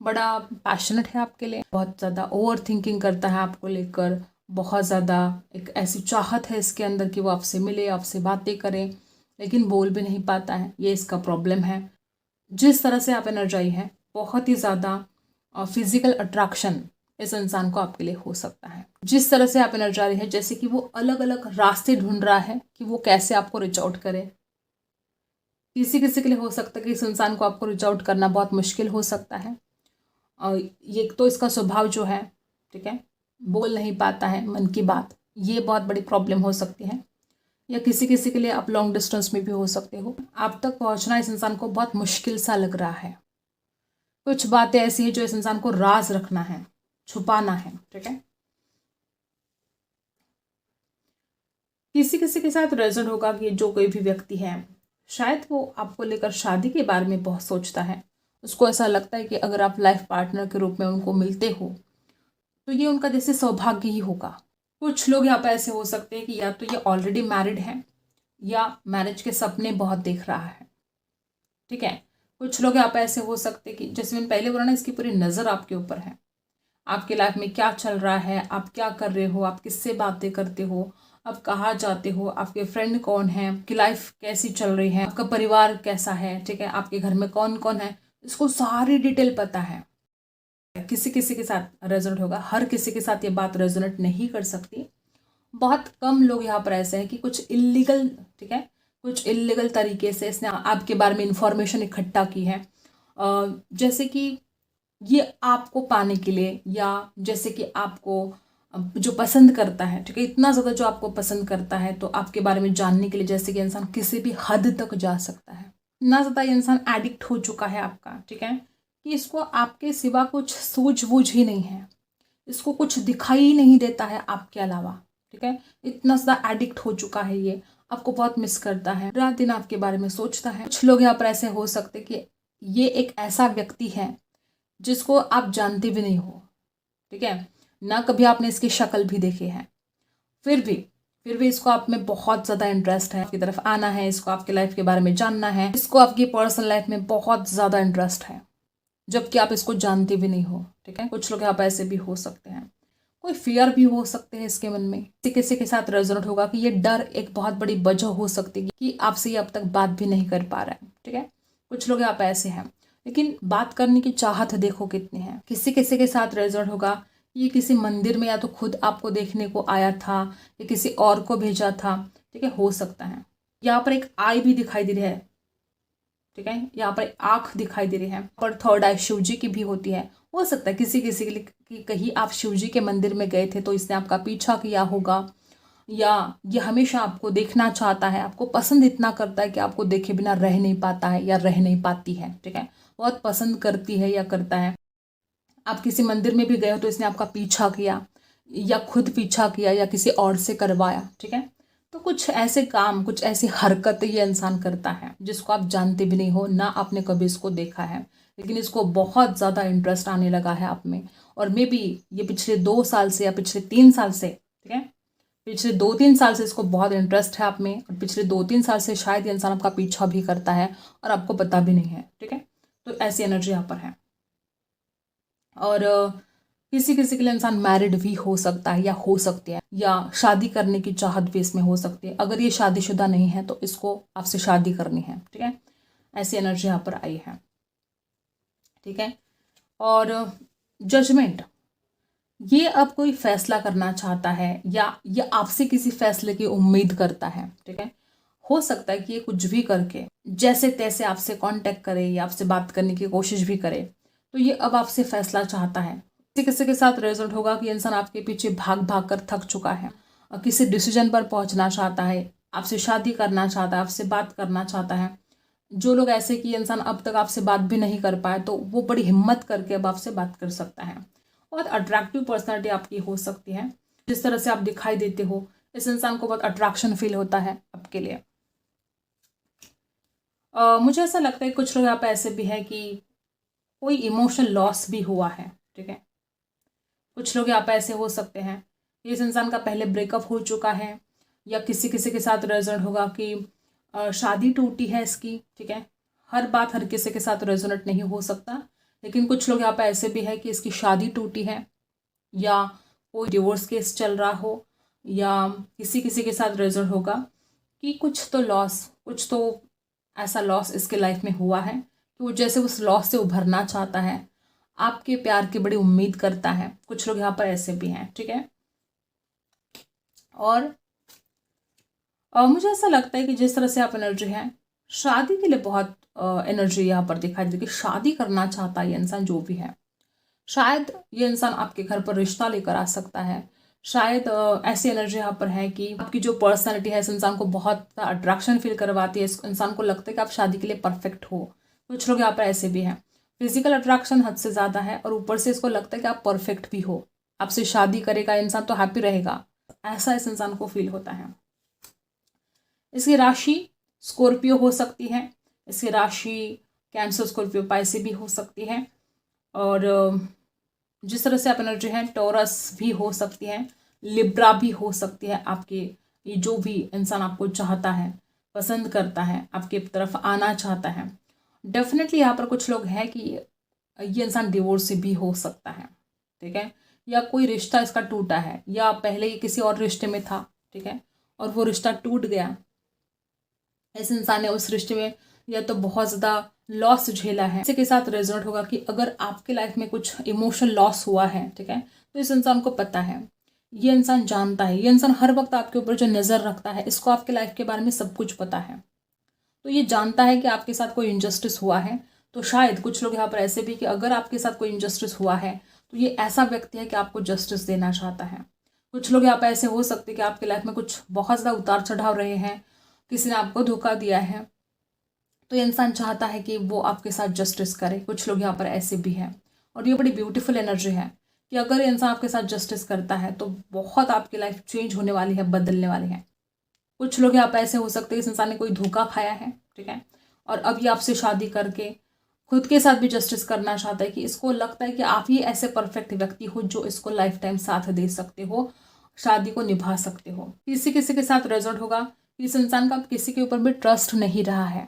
Speaker 1: बड़ा पैशनेट है आपके लिए, बहुत ज़्यादा ओवर थिंकिंग करता है आपको लेकर, बहुत ज़्यादा एक ऐसी चाहत है इसके अंदर कि वो आपसे मिले, आपसे बातें करे, लेकिन बोल भी नहीं पाता है। ये इसका प्रॉब्लम है। जिस तरह से आप एनर्जाई है, बहुत ही ज़्यादा फिजिकल अट्रैक्शन इस इंसान को आपके लिए हो सकता है। जिस तरह से आप एनर्जाई है, जैसे कि वो अलग अलग रास्ते ढूंढ रहा है कि वो कैसे आपको रीच आउट करे। किसी किसी के लिए हो सकता है कि इस इंसान को आपको रीच आउट करना बहुत मुश्किल हो सकता है। और ये तो इसका स्वभाव जो है, ठीक है, बोल नहीं पाता है मन की बात, ये बहुत बड़ी प्रॉब्लम हो सकती है। या किसी किसी के लिए आप लॉन्ग डिस्टेंस में भी हो सकते हो। आप तक पहुंचना इस इंसान को बहुत मुश्किल सा लग रहा है। कुछ बातें ऐसी हैं जो इस इंसान को राज रखना है, छुपाना है, ठीक है। किसी किसी के साथ रेजोनेट होगा कि जो कोई भी व्यक्ति है, शायद वो आपको लेकर शादी के बारे में बहुत सोचता है। उसको ऐसा लगता है कि अगर आप लाइफ पार्टनर के रूप में उनको मिलते हो तो ये उनका जैसे सौभाग्य ही होगा। कुछ लोग यहाँ पे ऐसे हो सकते हैं कि या तो ये ऑलरेडी मैरिड है, या मैरिज के सपने बहुत देख रहा है, ठीक है। कुछ लोग यहाँ पे ऐसे हो सकते कि जैसे मैंने पहले बोला ना, इसकी पूरी नज़र आपके ऊपर है। आपके लाइफ में क्या चल रहा है, आप क्या कर रहे हो, आप किससे बातें करते हो, आप कहाँ जाते हो, आपके फ्रेंड कौन है, आपकी लाइफ कैसी चल रही है, आपका परिवार कैसा है, ठीक है, आपके घर में कौन कौन है, इसको सारी डिटेल पता है। किसी किसी के साथ रेजोनेट होगा, हर किसी के साथ ये बात रेजोनेट नहीं कर सकती। बहुत कम लोग यहाँ पर ऐसे हैं कि कुछ इलीगल, ठीक है, कुछ इलीगल तरीके से इसने आपके बारे में इंफॉर्मेशन इकट्ठा की है, जैसे कि ये आपको पाने के लिए, या जैसे कि आपको जो पसंद करता है, ठीक है, इतना ज़्यादा जो आपको पसंद करता है, तो आपके बारे में जानने के लिए जैसे कि इंसान किसी भी हद तक जा सकता है। इतना ज़्यादा ये इंसान एडिक्ट हो चुका है आपका, ठीक है, कि इसको आपके सिवा कुछ सूझबूझ ही नहीं है, इसको कुछ दिखाई ही नहीं देता है आपके अलावा, ठीक है। इतना ज़्यादा एडिक्ट हो चुका है ये, आपको बहुत मिस करता है, रात दिन आपके बारे में सोचता है। कुछ लोग यहाँ पर ऐसे हो सकते कि ये एक ऐसा व्यक्ति है जिसको आप जानते भी नहीं हो, ठीक है, ना कभी आपने इसकी शक्ल भी देखी है, फिर भी इसको आप में बहुत ज़्यादा इंटरेस्ट है, आपकी तरफ आना है, इसको आपके लाइफ के बारे में जानना है, इसको आपकी पर्सनल लाइफ में बहुत ज़्यादा इंटरेस्ट है, जबकि आप इसको जानते भी नहीं हो, ठीक है। कुछ लोग यहाँ पर ऐसे भी हो सकते हैं, कोई फियर भी हो सकते हैं इसके मन में, किसी के साथ रेजोनेट होगा कि ये डर एक बहुत बड़ी वजह हो सकती है कि आपसे ये अब तक बात भी नहीं कर पा रहा है, ठीक है। कुछ लोग यहाँ पे ऐसे हैं, लेकिन बात करने की चाहत देखो कितनी है। किसी किसी के साथ रेजोनेट होगा, ये किसी मंदिर में या तो खुद आपको देखने को आया था या किसी और को भेजा था, ठीक है, हो सकता है। यहाँ पर एक आई भी दिखाई दे रही है, ठीक है, यहाँ पर आंख दिखाई दे रही है, पर थर्ड आई शिव जी की भी होती है। हो सकता है किसी किसी के लिए कि कहीं आप शिव जी के मंदिर में गए थे तो इसने आपका पीछा किया होगा, या ये हमेशा आपको देखना चाहता है, आपको पसंद इतना करता है कि आपको देखे बिना रह नहीं पाता है या रह नहीं पाती है, ठीक है, बहुत पसंद करती है या करता है। आप किसी मंदिर में भी गए हो तो इसने आपका पीछा किया, या खुद पीछा किया, या किसी और से करवाया, ठीक है। तो कुछ ऐसे काम, कुछ ऐसी हरकतें ये इंसान करता है जिसको आप जानते भी नहीं हो, ना आपने कभी इसको देखा है, लेकिन इसको बहुत ज़्यादा इंटरेस्ट आने लगा है आप में। और मे बी ये पिछले 2 साल से या पिछले 3 साल से, ठीक है, पिछले 2-3 साल से इसको बहुत इंटरेस्ट है आप में, और पिछले 2-3 साल से शायद ये इंसान आपका पीछा भी करता है और आपको पता भी नहीं है, ठीक है। तो ऐसी एनर्जी यहाँ पर है। और किसी किसी के लिए इंसान मैरिड भी हो सकता है या हो सकती है, या शादी करने की चाहत भी इसमें हो सकती है। अगर ये शादीशुदा नहीं है तो इसको आपसे शादी करनी है, ठीक है, ऐसी एनर्जी यहाँ पर आई है, ठीक है। और जजमेंट, ये अब कोई फैसला करना चाहता है, या ये आपसे किसी फैसले की उम्मीद करता है, ठीक है। हो सकता है कि ये कुछ भी करके जैसे तैसे आपसे कांटेक्ट करे या आपसे बात करने की कोशिश भी करे, तो ये अब आपसे फैसला चाहता है। किसी किसी के साथ रिजल्ट होगा कि इंसान आपके पीछे भाग भाग कर थक चुका है और किसी डिसीजन पर पहुंचना चाहता है, आपसे शादी करना चाहता है, आपसे बात करना चाहता है। जो लोग ऐसे कि इंसान अब तक आपसे बात भी नहीं कर पाए, तो वो बड़ी हिम्मत करके अब आपसे बात कर सकता है। बहुत अट्रैक्टिव पर्सनालिटी आपकी हो सकती है, जिस तरह से आप दिखाई देते हो इस इंसान को बहुत अट्रैक्शन फील होता है आपके लिए। मुझे ऐसा लगता है कुछ लोग यहाँ पे ऐसे भी है कि कोई इमोशनल लॉस भी हुआ है, ठीक है। कुछ लोग यहाँ पे ऐसे हो सकते हैं कि इस इंसान का पहले ब्रेकअप हो चुका है, या किसी किसी के साथ रेजोनेट होगा कि शादी टूटी है इसकी, ठीक है। हर बात हर किसी के साथ रेजोनेट नहीं हो सकता, लेकिन कुछ लोग यहाँ पे ऐसे भी है कि इसकी शादी टूटी है, या कोई डिवोर्स केस चल रहा हो, या किसी किसी के साथ रेजोनेट होगा कि कुछ तो लॉस, कुछ तो ऐसा लॉस इसके लाइफ में हुआ है कि वो जैसे उस लॉस से उभरना चाहता है, आपके प्यार की बड़ी उम्मीद करता है। कुछ लोग यहाँ पर ऐसे भी हैं, ठीक है। और मुझे ऐसा लगता है कि जिस तरह से आप एनर्जी है, शादी के लिए बहुत एनर्जी यहाँ पर दिखाई देती है कि शादी करना चाहता है ये इंसान जो भी है। शायद ये इंसान आपके घर पर रिश्ता लेकर आ सकता है। शायद ऐसी एनर्जी यहाँ पर है कि आपकी जो पर्सनालिटी है इस इंसान को बहुत अट्रैक्शन फील करवाती है, इस इंसान को लगता है कि आप शादी के लिए परफेक्ट हो। कुछ लोग यहाँ पर ऐसे भी हैं, फिजिकल अट्रैक्शन हद से ज़्यादा है, और ऊपर से इसको लगता है कि आप परफेक्ट भी हो, आपसे शादी करेगा इंसान तो हैप्पी रहेगा, ऐसा इस इंसान को फील होता है। इसकी राशि स्कॉर्पियो हो सकती है, इसकी राशि कैंसर, स्कॉर्पियो, पाइसी भी हो सकती है। और जिस तरह से आप एनर्जी है, टॉरस भी हो सकती है, लिब्रा भी हो सकती है। आपके ये जो भी इंसान आपको चाहता है, पसंद करता है, आपके तरफ आना चाहता है, डेफिनेटली यहाँ पर कुछ लोग हैं कि ये इंसान डिवोर्स भी हो सकता है, ठीक है, या कोई रिश्ता इसका टूटा है, या पहले ये किसी और रिश्ते में था, ठीक है, और वो रिश्ता टूट गया। इस इंसान ने उस रिश्ते में या तो बहुत ज़्यादा लॉस झेला है। इसी के साथ रेजोनेट होगा कि अगर आपके लाइफ में कुछ इमोशनल लॉस हुआ है, ठीक है, तो इस इंसान को पता है, ये इंसान जानता है, ये इंसान हर वक्त आपके ऊपर जो नज़र रखता है, इसको आपके लाइफ के बारे में सब कुछ पता है। तो ये जानता है कि आपके साथ कोई इनजस्टिस हुआ है। तो शायद कुछ लोग यहाँ पर ऐसे भी कि अगर आपके साथ कोई इनजस्टिस हुआ है तो ये ऐसा व्यक्ति है कि आपको जस्टिस देना चाहता है। कुछ लोग यहाँ पर ऐसे हो सकते हैं कि आपके लाइफ में कुछ बहुत ज़्यादा उतार चढ़ाव रहे हैं, किसी ने आपको धोखा दिया है, तो ये इंसान चाहता है कि वो आपके साथ जस्टिस करे। कुछ लोग यहाँ पर ऐसे भी हैं, और ये बड़ी ब्यूटीफुल एनर्जी है कि अगर ये इंसान आपके साथ जस्टिस करता है तो बहुत आपकी लाइफ चेंज होने वाली है, बदलने वाली है। कुछ लोग यहाँ पर ऐसे हो सकते हैं इस इंसान ने कोई धोखा खाया है, ठीक है, और अब ये आपसे शादी करके खुद के साथ भी जस्टिस करना चाहता है कि इसको लगता है कि आप ही ऐसे परफेक्ट व्यक्ति हो जो इसको लाइफ टाइम साथ दे सकते हो, शादी को निभा सकते हो। किसी किसी के साथ रेजल्ट होगा कि इस इंसान का किसी के ऊपर भी ट्रस्ट नहीं रहा है,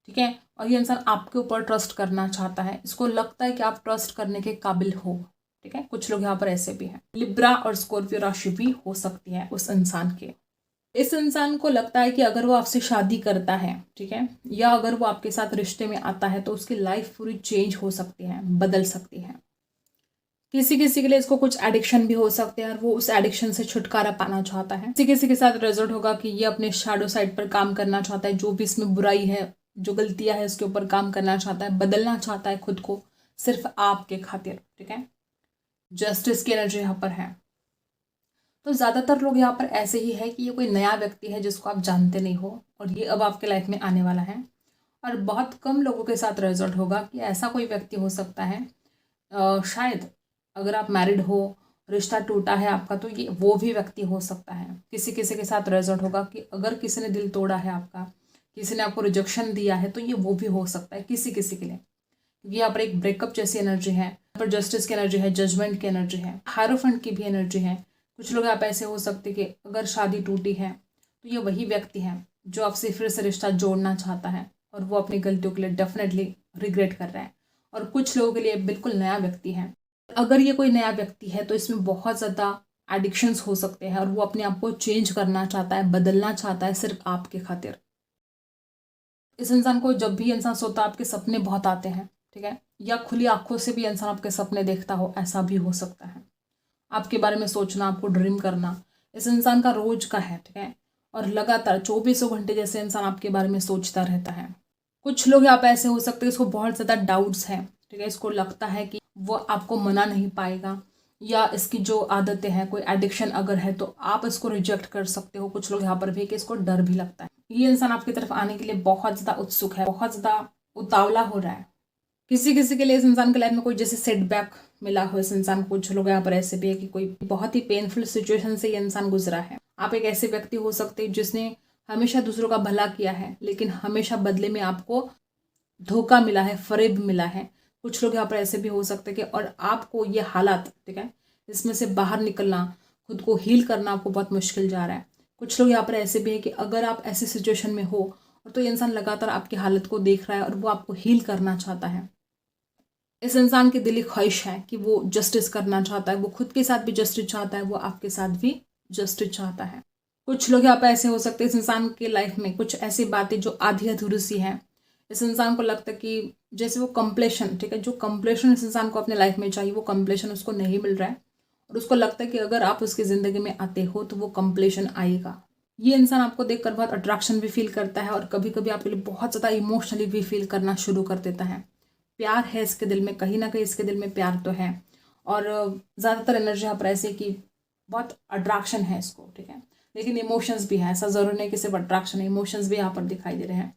Speaker 1: ठीक है, और ये इंसान आपके ऊपर ट्रस्ट करना चाहता है। इसको लगता है कि आप ट्रस्ट करने के काबिल हो, ठीक है। कुछ लोग यहाँ पर ऐसे भी हैं। लिब्रा और स्कॉर्पियो राशि भी हो सकती है उस इंसान के। इस इंसान को लगता है कि अगर वो आपसे शादी करता है, ठीक है, या अगर वो आपके साथ रिश्ते में आता है तो उसकी लाइफ पूरी चेंज हो सकती है, बदल सकती है। किसी किसी के लिए इसको कुछ एडिक्शन भी हो सकते हैं और वो उस एडिक्शन से छुटकारा पाना चाहता है। किसी किसी के साथ रिजल्ट होगा कि ये अपने शैडो साइड पर काम करना चाहता है, जो भी इसमें बुराई है, जो गलतियां है, उसके ऊपर काम करना चाहता है, बदलना चाहता है खुद को सिर्फ आपके खातिर, ठीक है। जस्टिस की एनर्जी यहाँ पर है। तो ज़्यादातर लोग यहाँ पर ऐसे ही है कि ये कोई नया व्यक्ति है जिसको आप जानते नहीं हो और ये अब आपके लाइफ में आने वाला है। और बहुत कम लोगों के साथ रिजल्ट होगा कि ऐसा कोई व्यक्ति हो सकता है, शायद अगर आप मैरिड हो, रिश्ता टूटा है आपका, तो ये वो भी व्यक्ति हो सकता है। किसी किसी के साथ रिजल्ट होगा कि अगर किसी ने दिल तोड़ा है आपका, किसी ने आपको रिजेक्शन दिया है, तो ये वो भी हो सकता है किसी किसी के लिए, क्योंकि यहाँ पर एक ब्रेकअप जैसी एनर्जी है, यहाँ पर जस्टिस की एनर्जी है, जजमेंट की एनर्जी है, हायरोफेंट की भी एनर्जी है। कुछ लोग आप ऐसे हो सकते कि अगर शादी टूटी है तो ये वही व्यक्ति है जो आपसे फिर से रिश्ता जोड़ना चाहता है और वो अपनी गलतियों के लिए डेफिनेटली रिग्रेट कर रहा है। और कुछ लोगों के लिए बिल्कुल नया व्यक्ति है। अगर ये कोई नया व्यक्ति है तो इसमें बहुत ज़्यादा एडिक्शंस हो सकते हैं और वो अपने आप को चेंज करना चाहता है, बदलना चाहता है सिर्फ आपके खातिर। इस इंसान को जब भी इंसान सोता है आपके सपने बहुत आते हैं, ठीक है, या खुली आंखों से भी इंसान आपके सपने देखता हो, ऐसा भी हो सकता है। आपके बारे में सोचना, आपको ड्रीम करना इस इंसान का रोज का है, ठीक है, और लगातार 24 घंटे जैसे इंसान आपके बारे में सोचता रहता है। कुछ लोग यहाँ पे ऐसे हो सकते हैं इसको बहुत ज़्यादा डाउट्स हैं, ठीक है, इसको लगता है कि वो आपको मना नहीं पाएगा, या इसकी जो आदतें हैं, कोई एडिक्शन अगर है तो आप इसको रिजेक्ट कर सकते हो। कुछ लोग यहाँ पर भी कि इसको डर भी लगता है। ये इंसान आपकी तरफ आने के लिए बहुत ज़्यादा उत्सुक है, बहुत ज़्यादा उतावला हो रहा है। किसी किसी के लिए इस इंसान के लाइफ में कोई जैसे सेटबैक मिला हो इस इंसान को। कुछ लोग यहाँ पर ऐसे भी है कि कोई बहुत ही पेनफुल सिचुएशन से ये इंसान गुजरा है। आप एक ऐसे व्यक्ति हो सकते हैं जिसने हमेशा दूसरों का भला किया है, लेकिन हमेशा बदले में आपको धोखा मिला है, फरेब मिला है। कुछ लोग यहाँ पर ऐसे भी हो सकते हैं कि और आपको ये हालात, ठीक है, इसमें से बाहर निकलना, खुद को हील करना आपको बहुत मुश्किल जा रहा है। कुछ लोग यहाँ पर ऐसे भी है कि अगर आप ऐसी सिचुएशन में हो और तो ये इंसान लगातार आपकी हालत को देख रहा है और वो आपको हील करना चाहता है। इस इंसान की दिली ख्वाहिश है कि वो जस्टिस करना चाहता है, वो खुद के साथ भी जस्टिस चाहता है, वो आपके साथ भी जस्टिस चाहता है। कुछ लोग यहाँ पर ऐसे हो सकते हैं इस इंसान के लाइफ में कुछ ऐसी बातें जो आधी अधूरी सी हैं। इस इंसान को लगता है कि जैसे वो कंप्लीशन, ठीक है, जो कंप्लीशन इस इंसान को अपने लाइफ में चाहिए वो कंप्लीशन उसको नहीं मिल रहा है और उसको लगता है कि अगर आप उसकी ज़िंदगी में आते हो तो वो कंप्लीशन आएगा। ये इंसान आपको देखकर बहुत अट्रैक्शन भी फील करता है और कभी कभी आपके लिए बहुत ज़्यादा इमोशनली भी फील करना शुरू कर देता है। प्यार है इसके दिल में, कहीं ना कहीं इसके दिल में प्यार तो है। और ज़्यादातर एनर्जी यहाँ पर ऐसे कि बहुत अट्रैक्शन है इसको, ठीक है, लेकिन इमोशंस भी हैं। ऐसा ज़रूर नहीं कि सिर्फ अट्रैक्शन है, इमोशंस भी यहाँ पर दिखाई दे रहे हैं।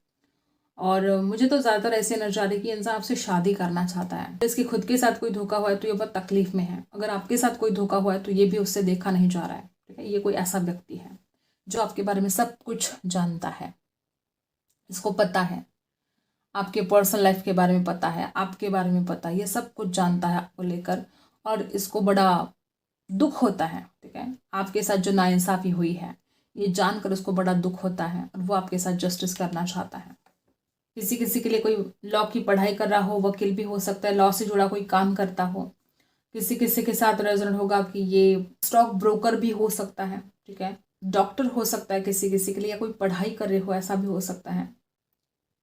Speaker 1: और मुझे तो ज़्यादातर ऐसी एनर्जी आ रही है कि इंसान आपसे शादी करना चाहता है। इसके खुद के साथ कोई धोखा हुआ है तो ये बहुत तकलीफ में है। अगर आपके साथ कोई धोखा हुआ है तो ये भी उससे देखा नहीं जा रहा है, ठीक है। ये कोई ऐसा व्यक्ति है जो आपके बारे में सब कुछ जानता है, इसको पता है, आपके पर्सनल लाइफ के बारे में पता है, आपके बारे में पता है, ये सब कुछ जानता है आपको लेकर। और इसको बड़ा दुख होता है, ठीक है, आपके साथ जो नाइंसाफ़ी हुई है ये जानकर उसको बड़ा दुख होता है और वो आपके साथ जस्टिस करना चाहता है। किसी किसी के लिए कोई लॉ की पढ़ाई कर रहा हो, वकील भी हो सकता है, लॉ से जुड़ा कोई काम करता हो। किसी किसी के साथ रेजोनेट होगा कि ये स्टॉक ब्रोकर भी हो सकता है, ठीक है, डॉक्टर हो सकता है किसी किसी के लिए, या कोई पढ़ाई कर रहे हो ऐसा भी हो सकता है।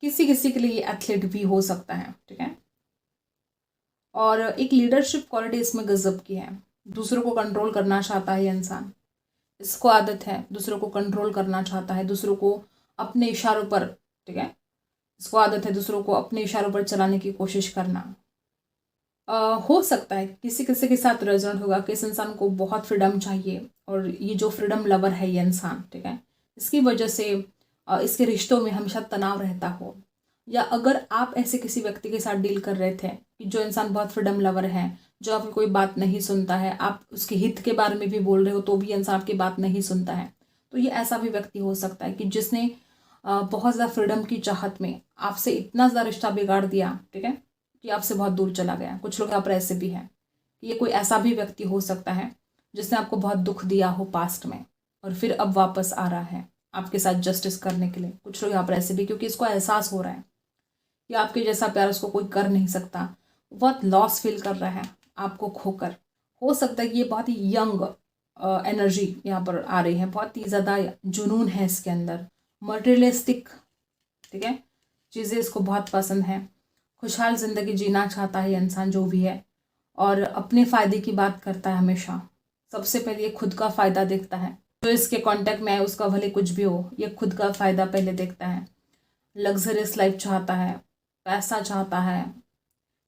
Speaker 1: किसी किसी के लिए ये एथलीट भी हो सकता है, ठीक है। और एक लीडरशिप क्वालिटी इसमें गजब की है। दूसरों को कंट्रोल करना चाहता है ये इंसान, इसको आदत है दूसरों को कंट्रोल करना चाहता है, दूसरों को अपने इशारों पर, ठीक है, इसको आदत है दूसरों को अपने इशारों पर चलाने की कोशिश करना। हो सकता है किसी किसी के साथ रेजोनेट होगा कि इस इंसान को बहुत फ्रीडम चाहिए, और ये जो फ्रीडम लवर है ये इंसान, ठीक है, इसकी वजह से इसके रिश्तों में हमेशा तनाव रहता हो। या अगर आप ऐसे किसी व्यक्ति के साथ डील कर रहे थे कि जो इंसान बहुत फ्रीडम लवर है, जो आपकी कोई बात नहीं सुनता है, आप उसके हित के बारे में भी बोल रहे हो तो भी इंसान आपकी बात नहीं सुनता है, तो ये ऐसा भी व्यक्ति हो सकता है कि जिसने बहुत ज़्यादा फ्रीडम की चाहत में आपसे इतना ज़्यादा रिश्ता बिगाड़ दिया, ठीक है, कि आपसे बहुत दूर चला गया। कुछ लोग यहाँ पर ऐसे भी हैं कि ये कोई ऐसा भी व्यक्ति हो सकता है जिसने आपको बहुत दुख दिया हो पास्ट में, और फिर अब वापस आ रहा है आपके साथ जस्टिस करने के लिए। कुछ लोग यहाँ पर ऐसे भी, क्योंकि इसको एहसास हो रहा है कि आपके जैसा प्यार उसको कोई कर नहीं सकता, बहुत लॉस फील कर रहा है आपको खोकर। हो सकता है कि ये बहुत ही यंग एनर्जी यहाँ पर आ रही है, बहुत ही ज़्यादा जुनून है इसके अंदर, मटेरियलिस्टिक, ठीक है, चीज़ें इसको बहुत पसंद है, खुशहाल ज़िंदगी जीना चाहता है ये इंसान जो भी है, और अपने फ़ायदे की बात करता है हमेशा। सबसे पहले ये खुद का फ़ायदा देखता है, जो इसके कांटेक्ट में है उसका भले कुछ भी हो, ये खुद का फ़ायदा पहले देखता है। लग्जरियस लाइफ चाहता है, पैसा चाहता है,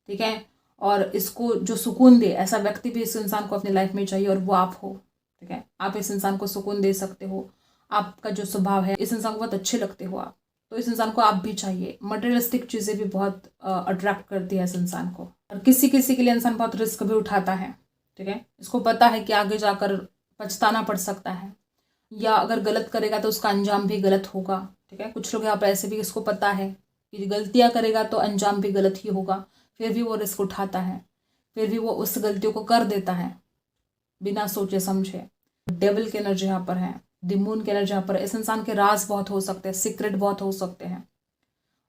Speaker 1: ठीक है, और इसको जो सुकून दे ऐसा व्यक्ति भी इस इंसान को अपनी लाइफ में चाहिए, और वो आप हो, ठीक है। आप इस इंसान को सुकून दे सकते हो, आपका जो स्वभाव है इस इंसान को बहुत अच्छे लगते हो आप, तो इस इंसान को आप भी चाहिए। मटेरियलिस्टिक चीज़ें भी बहुत अट्रैक्ट करती है इस इंसान को। और किसी किसी के लिए इंसान बहुत रिस्क भी उठाता है, ठीक है, इसको पता है कि आगे जाकर पछताना पड़ सकता है, या अगर गलत करेगा तो उसका अंजाम भी गलत होगा, ठीक है। कुछ लोग यहाँ पर ऐसे भी, इसको पता है कि गलतियाँ करेगा तो अंजाम भी गलत ही होगा, फिर भी वो रिस्क उठाता है, फिर भी वो उस गलतियों को कर देता है बिना सोचे समझे। डेविल की एनर्जी यहाँ पर है, द मून की एनर्जी यहाँ पर। इस इंसान के राज बहुत हो सकते हैं, सीक्रेट बहुत हो सकते हैं,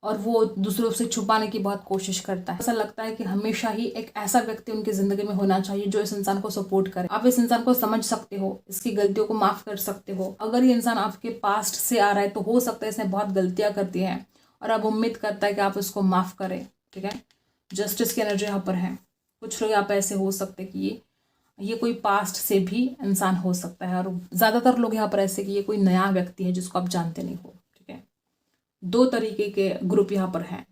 Speaker 1: और वो दूसरों से छुपाने की बहुत कोशिश करता है। ऐसा लगता है कि हमेशा ही एक ऐसा व्यक्ति उनकी ज़िंदगी में होना चाहिए जो इस इंसान को सपोर्ट करे। आप इस इंसान को समझ सकते हो, इसकी गलतियों को माफ़ कर सकते हो। अगर ये इंसान आपके पास्ट से आ रहा है तो हो सकता है इसने बहुत गलतियाँ कर दी हैं, और अब उम्मीद करता है कि आप उसको माफ़ करें, ठीक है। जस्टिस की एनर्जी यहाँ पर है। कुछ लोग यहाँ पर ऐसे हो सकते हैं कि ये कोई पास्ट से भी इंसान हो सकता है, और ज़्यादातर लोग यहाँ पर ऐसे कि ये कोई नया व्यक्ति है जिसको आप जानते नहीं हो, ठीक है। दो तरीके के ग्रुप यहाँ पर हैं।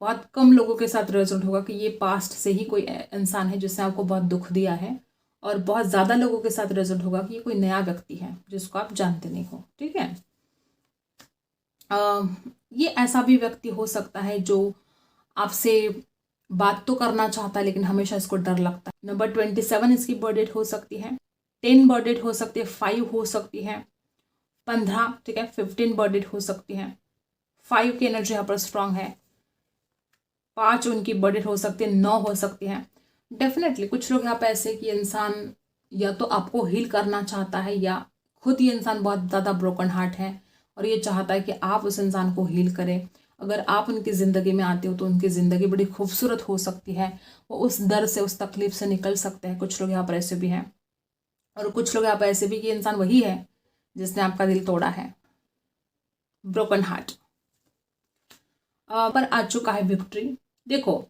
Speaker 1: बहुत कम लोगों के साथ रिजल्ट होगा कि ये पास्ट से ही कोई इंसान है जिसने आपको बहुत दुख दिया है, और बहुत ज़्यादा लोगों के साथ रिजल्ट होगा कि ये कोई नया व्यक्ति है जिसको आप जानते नहीं हो, ठीक है। ये ऐसा भी व्यक्ति हो सकता है जो आपसे बात तो करना चाहता है लेकिन हमेशा इसको डर लगता है। नंबर 27 इसकी बर्थ डेट हो सकती है, 10 बर्थ डेट हो सकती है, 5 हो सकती है, 15, ठीक है, 15 बर्थ डेट हो सकती है। 5 की एनर्जी यहाँ पर स्ट्रांग है, 5 उनकी बर्थ डेट हो सकती है, 9 हो सकती है। डेफिनेटली कुछ लोग यहाँ पे ऐसे कि इंसान या तो आपको हील करना चाहता है, या खुद ये इंसान बहुत ज़्यादा ब्रोकन हार्ट है और ये चाहता है कि आप उस इंसान को हील करें। अगर आप उनकी ज़िंदगी में आते हो तो उनकी ज़िंदगी बड़ी खूबसूरत हो सकती है, वो उस दर्द से, उस तकलीफ से निकल सकते हैं। कुछ लोग यहाँ पर ऐसे भी हैं, और कुछ लोग यहाँ पर ऐसे भी कि इंसान वही है जिसने आपका दिल तोड़ा है, ब्रोकन हार्ट पर आ चुका है विक्ट्री। देखो,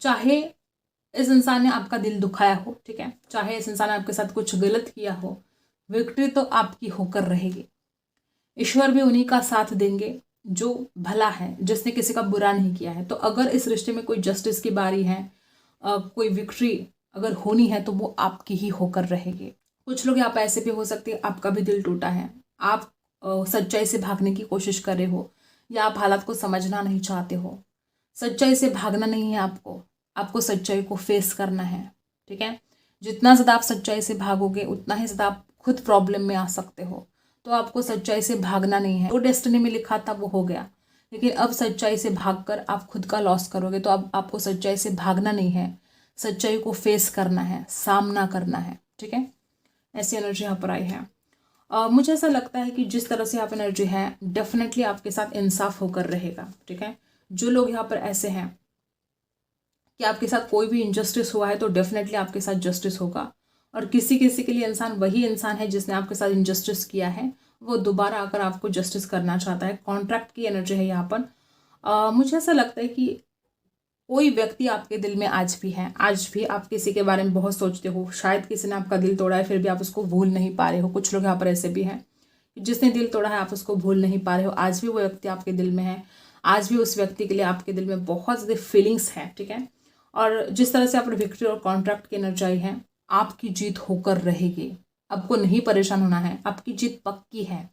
Speaker 1: चाहे इस इंसान ने आपका दिल दुखाया हो, ठीक है, चाहे इस इंसान ने आपके साथ कुछ गलत किया हो, विक्ट्री तो आपकी होकर रहेगी। ईश्वर भी उन्हीं का साथ देंगे जो भला है, जिसने किसी का बुरा नहीं किया है। तो अगर इस रिश्ते में कोई जस्टिस की बारी है, कोई विक्ट्री अगर होनी है तो वो आपकी ही होकर रहेगी। कुछ लोग यहाँ पर ऐसे भी हो सकते हैं, आपका भी दिल टूटा है, आप सच्चाई से भागने की कोशिश कर रहे हो, या आप हालात को समझना नहीं चाहते हो। सच्चाई से भागना नहीं है आपको, आपको सच्चाई को फेस करना है, ठीक है। जितना ज़्यादा आप सच्चाई से भागोगे उतना ही ज़्यादा आप खुद प्रॉब्लम में आ सकते हो। तो आपको सच्चाई से भागना नहीं है, जो डेस्टिनी में लिखा था वो हो गया, लेकिन अब सच्चाई से भागकर आप खुद का लॉस करोगे। तो अब आपको सच्चाई से भागना नहीं है, सच्चाई को फेस करना है, सामना करना है, ठीक है। ऐसी एनर्जी यहाँ पर आई है। मुझे ऐसा लगता है कि जिस तरह से आप एनर्जी है, डेफिनेटली आपके साथ इंसाफ होकर रहेगा, ठीक है। जो लोग यहाँ पर ऐसे हैं कि आपके साथ कोई भी इनजस्टिस हुआ है तो डेफिनेटली आपके साथ जस्टिस होगा, और किसी किसी के लिए इंसान वही इंसान है जिसने आपके साथ इनजस्टिस किया है, वो दोबारा आकर आपको जस्टिस करना चाहता है। कॉन्ट्रैक्ट की एनर्जी है यहाँ पर। मुझे ऐसा लगता है कि कोई व्यक्ति आपके दिल में आज भी है, आज भी आप किसी के बारे में बहुत सोचते हो, शायद किसी ने आपका दिल तोड़ा है फिर भी आप उसको भूल नहीं पा रहे हो। कुछ लोग यहाँ पर ऐसे भी हैं जिसने दिल तोड़ा है आप उसको भूल नहीं पा रहे हो, आज भी वो व्यक्ति आपके दिल में है, आज भी उस व्यक्ति के लिए आपके दिल में बहुत ज़्यादा फीलिंग्स हैं, ठीक है। और जिस तरह से आपने विक्ट्री और कॉन्ट्रैक्ट की एनर्जी आई है, आपकी जीत होकर रहेगी, आपको नहीं परेशान होना है, आपकी जीत पक्की है।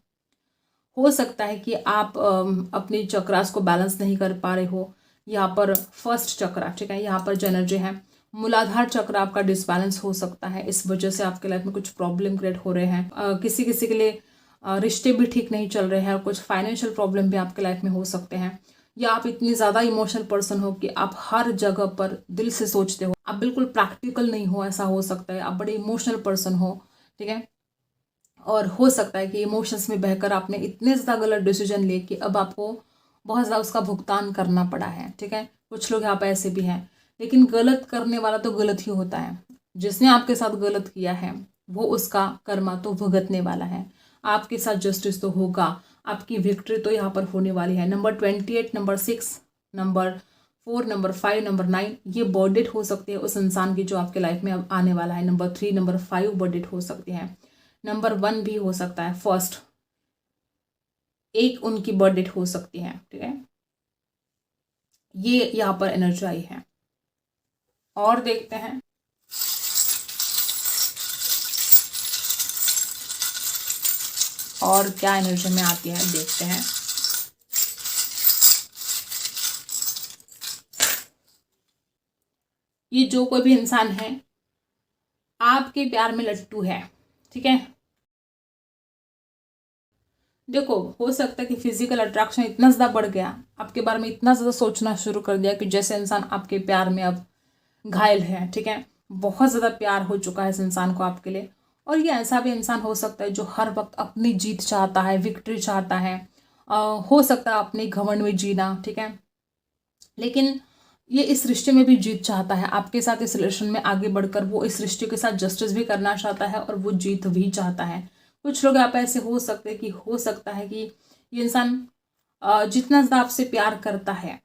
Speaker 1: हो सकता है कि आप अपनी चक्रास को बैलेंस नहीं कर पा रहे हो, यहाँ पर फर्स्ट चक्रा, ठीक है, यहाँ पर जो एनर्जी है मूलाधार चक्र आपका डिसबैलेंस हो सकता है, इस वजह से आपके लाइफ में कुछ प्रॉब्लम क्रिएट हो रहे हैं। किसी किसी के लिए रिश्ते भी ठीक नहीं चल रहे हैं, और कुछ फाइनेंशियल प्रॉब्लम भी आपके लाइफ में हो सकते हैं, या आप इतनी ज़्यादा इमोशनल पर्सन हो कि आप हर जगह पर दिल से सोचते हो, आप बिल्कुल प्रैक्टिकल नहीं हो, ऐसा हो सकता है। आप बड़े इमोशनल पर्सन हो, ठीक है, और हो सकता है कि इमोशंस में बहकर आपने इतने ज़्यादा गलत डिसीजन लिए कि अब आपको बहुत ज़्यादा उसका भुगतान करना पड़ा है, ठीक है। कुछ लोग यहाँ पे ऐसे भी हैं, लेकिन गलत करने वाला तो गलत ही होता है। जिसने आपके साथ गलत किया है वो उसका कर्मा तो भुगतने वाला है। आपके साथ जस्टिस तो होगा, आपकी विक्ट्री तो यहाँ पर होने वाली है। Number 28, number 6, number 4, number 5, number 9 ये बर्थडेट हो सकती है उस इंसान की जो आपके लाइफ में अब आने वाला है। नंबर 3, नंबर 5 बर्थडेट हो सकती है। नंबर 1 भी हो सकता है, फर्स्ट एक उनकी बर्थडेट हो सकती है, ठीक है। ये यहाँ पर एनर्जी आई है। और देखते हैं और क्या एनर्जी में आती है, देखते हैं। ये जो कोई भी इंसान है आपके प्यार में लट्टू है, ठीक है। देखो, हो सकता है कि फिजिकल अट्रैक्शन इतना ज़्यादा बढ़ गया, आपके बारे में इतना ज़्यादा सोचना शुरू कर दिया कि जैसे इंसान आपके प्यार में अब घायल है, ठीक है। बहुत ज़्यादा प्यार हो चुका है इस इंसान को आपके लिए। और ये ऐसा भी इंसान हो सकता है जो हर वक्त अपनी जीत चाहता है, विक्ट्री चाहता है। हो सकता है अपने घमंड में जीना, ठीक है, लेकिन ये इस रिश्ते में भी जीत चाहता है आपके साथ। इस रिलेशन में आगे बढ़कर वो इस रिश्ते के साथ जस्टिस भी करना चाहता है और वो जीत भी चाहता है। कुछ लोग आप ऐसे हो सकते हैं कि हो सकता है कि ये इंसान जितना ज़्यादा आपसे प्यार करता है,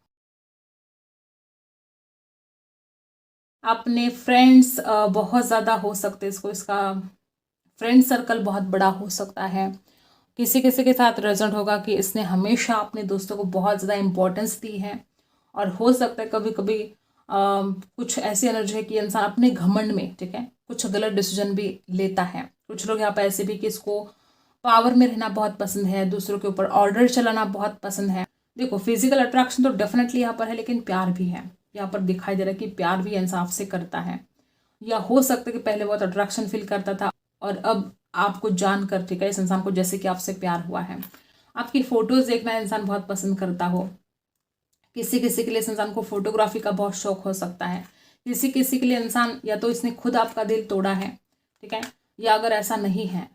Speaker 1: अपने फ्रेंड्स बहुत ज़्यादा हो सकते हैं, इसका फ्रेंड सर्कल बहुत बड़ा हो सकता है। किसी किसी के साथ रेजोनेट होगा कि इसने हमेशा अपने दोस्तों को बहुत ज़्यादा इम्पोर्टेंस दी है। और हो सकता है कभी कभी कुछ ऐसी एनर्जी है कि इंसान अपने घमंड में, ठीक है, कुछ गलत डिसीजन भी लेता है। कुछ लोग यहाँ पर ऐसे भी कि इसको पावर में रहना बहुत पसंद है, दूसरों के ऊपर ऑर्डर चलाना बहुत पसंद है। देखो, फिजिकल अट्रैक्शन तो डेफिनेटली यहाँ पर है, लेकिन प्यार भी है। यहाँ पर दिखाई दे रहा है कि प्यार भी इंसान से करता है, या हो सकता है कि पहले बहुत अट्रैक्शन फील करता था और अब आपको जानकर, ठीक है, इस इंसान को जैसे कि आपसे प्यार हुआ है। आपकी फोटोज देखना इंसान बहुत पसंद करता हो। किसी किसी के लिए इस इंसान को फोटोग्राफी का बहुत शौक हो सकता है। किसी किसी के लिए इंसान या तो इसने खुद आपका दिल तोड़ा है, ठीक है, या अगर ऐसा नहीं है,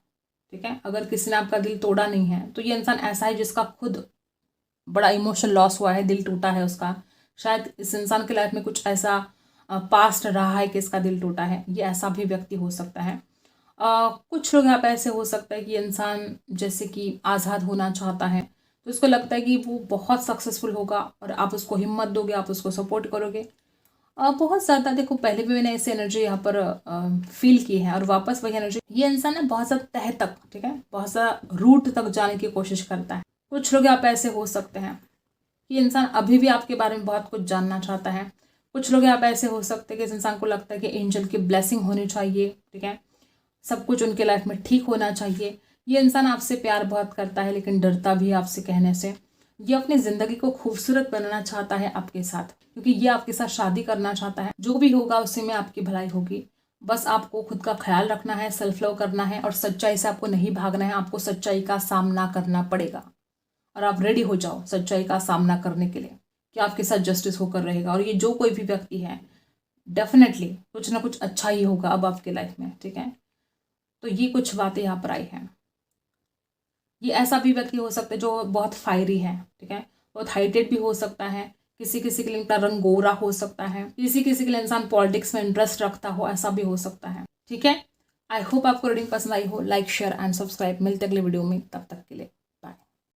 Speaker 1: ठीक है, अगर किसी ने आपका दिल तोड़ा नहीं है तो ये इंसान ऐसा है जिसका खुद बड़ा इमोशनल लॉस हुआ है, दिल टूटा है उसका। शायद इस इंसान के लाइफ में कुछ ऐसा पास्ट रहा है कि इसका दिल टूटा है, ये ऐसा भी व्यक्ति हो सकता है। कुछ लोग यहाँ पे ऐसे हो सकता है कि इंसान जैसे कि आज़ाद होना चाहता है, तो उसको लगता है कि वो बहुत सक्सेसफुल होगा और आप उसको हिम्मत दोगे, आप उसको सपोर्ट करोगे। बहुत ज़्यादा, देखो पहले भी मैंने ऐसी एनर्जी यहाँ पर फील की है और वापस वही एनर्जी। ये इंसान ना बहुत ज़्यादा तह तक, ठीक है, बहुत ज़्यादा रूट तक जाने की कोशिश करता है। कुछ लोग यहाँ पे ऐसे हो सकते हैं कि इंसान अभी भी आपके बारे में बहुत कुछ जानना चाहता है। कुछ लोग यहाँ पे ऐसे हो सकते हैं कि इस इंसान को लगता है कि एंजल की ब्लेसिंग होनी चाहिए, ठीक है, सब कुछ उनके लाइफ में ठीक होना चाहिए। ये इंसान आपसे प्यार बहुत करता है लेकिन डरता भी है आपसे कहने से। ये अपनी ज़िंदगी को खूबसूरत बनाना चाहता है आपके साथ, क्योंकि ये आपके साथ शादी करना चाहता है। जो भी होगा उसी में आपकी भलाई होगी। बस आपको खुद का ख्याल रखना है, सेल्फ लव करना है और सच्चाई से आपको नहीं भागना है। आपको सच्चाई का सामना करना पड़ेगा और आप रेडी हो जाओ सच्चाई का सामना करने के लिए कि आपके साथ जस्टिस होकर रहेगा। और ये जो कोई भी व्यक्ति है डेफिनेटली कुछ ना कुछ अच्छा ही होगा अब आपके लाइफ में, ठीक है। तो ये कुछ बातें यहाँ पर आई हैं। ये ऐसा भी व्यक्ति हो सकता है जो बहुत फायरी है, ठीक है, बहुत हाइटेड भी हो सकता है, किसी किसी के लिए इनका रंग गोरा हो सकता है, किसी किसी के लिए इंसान पॉलिटिक्स में इंटरेस्ट रखता हो, ऐसा भी हो सकता है। ठीक है, आई होप आपको रीडिंग पसंद आई हो। Like share and subscribe. मिलते अगले वीडियो में, तब तक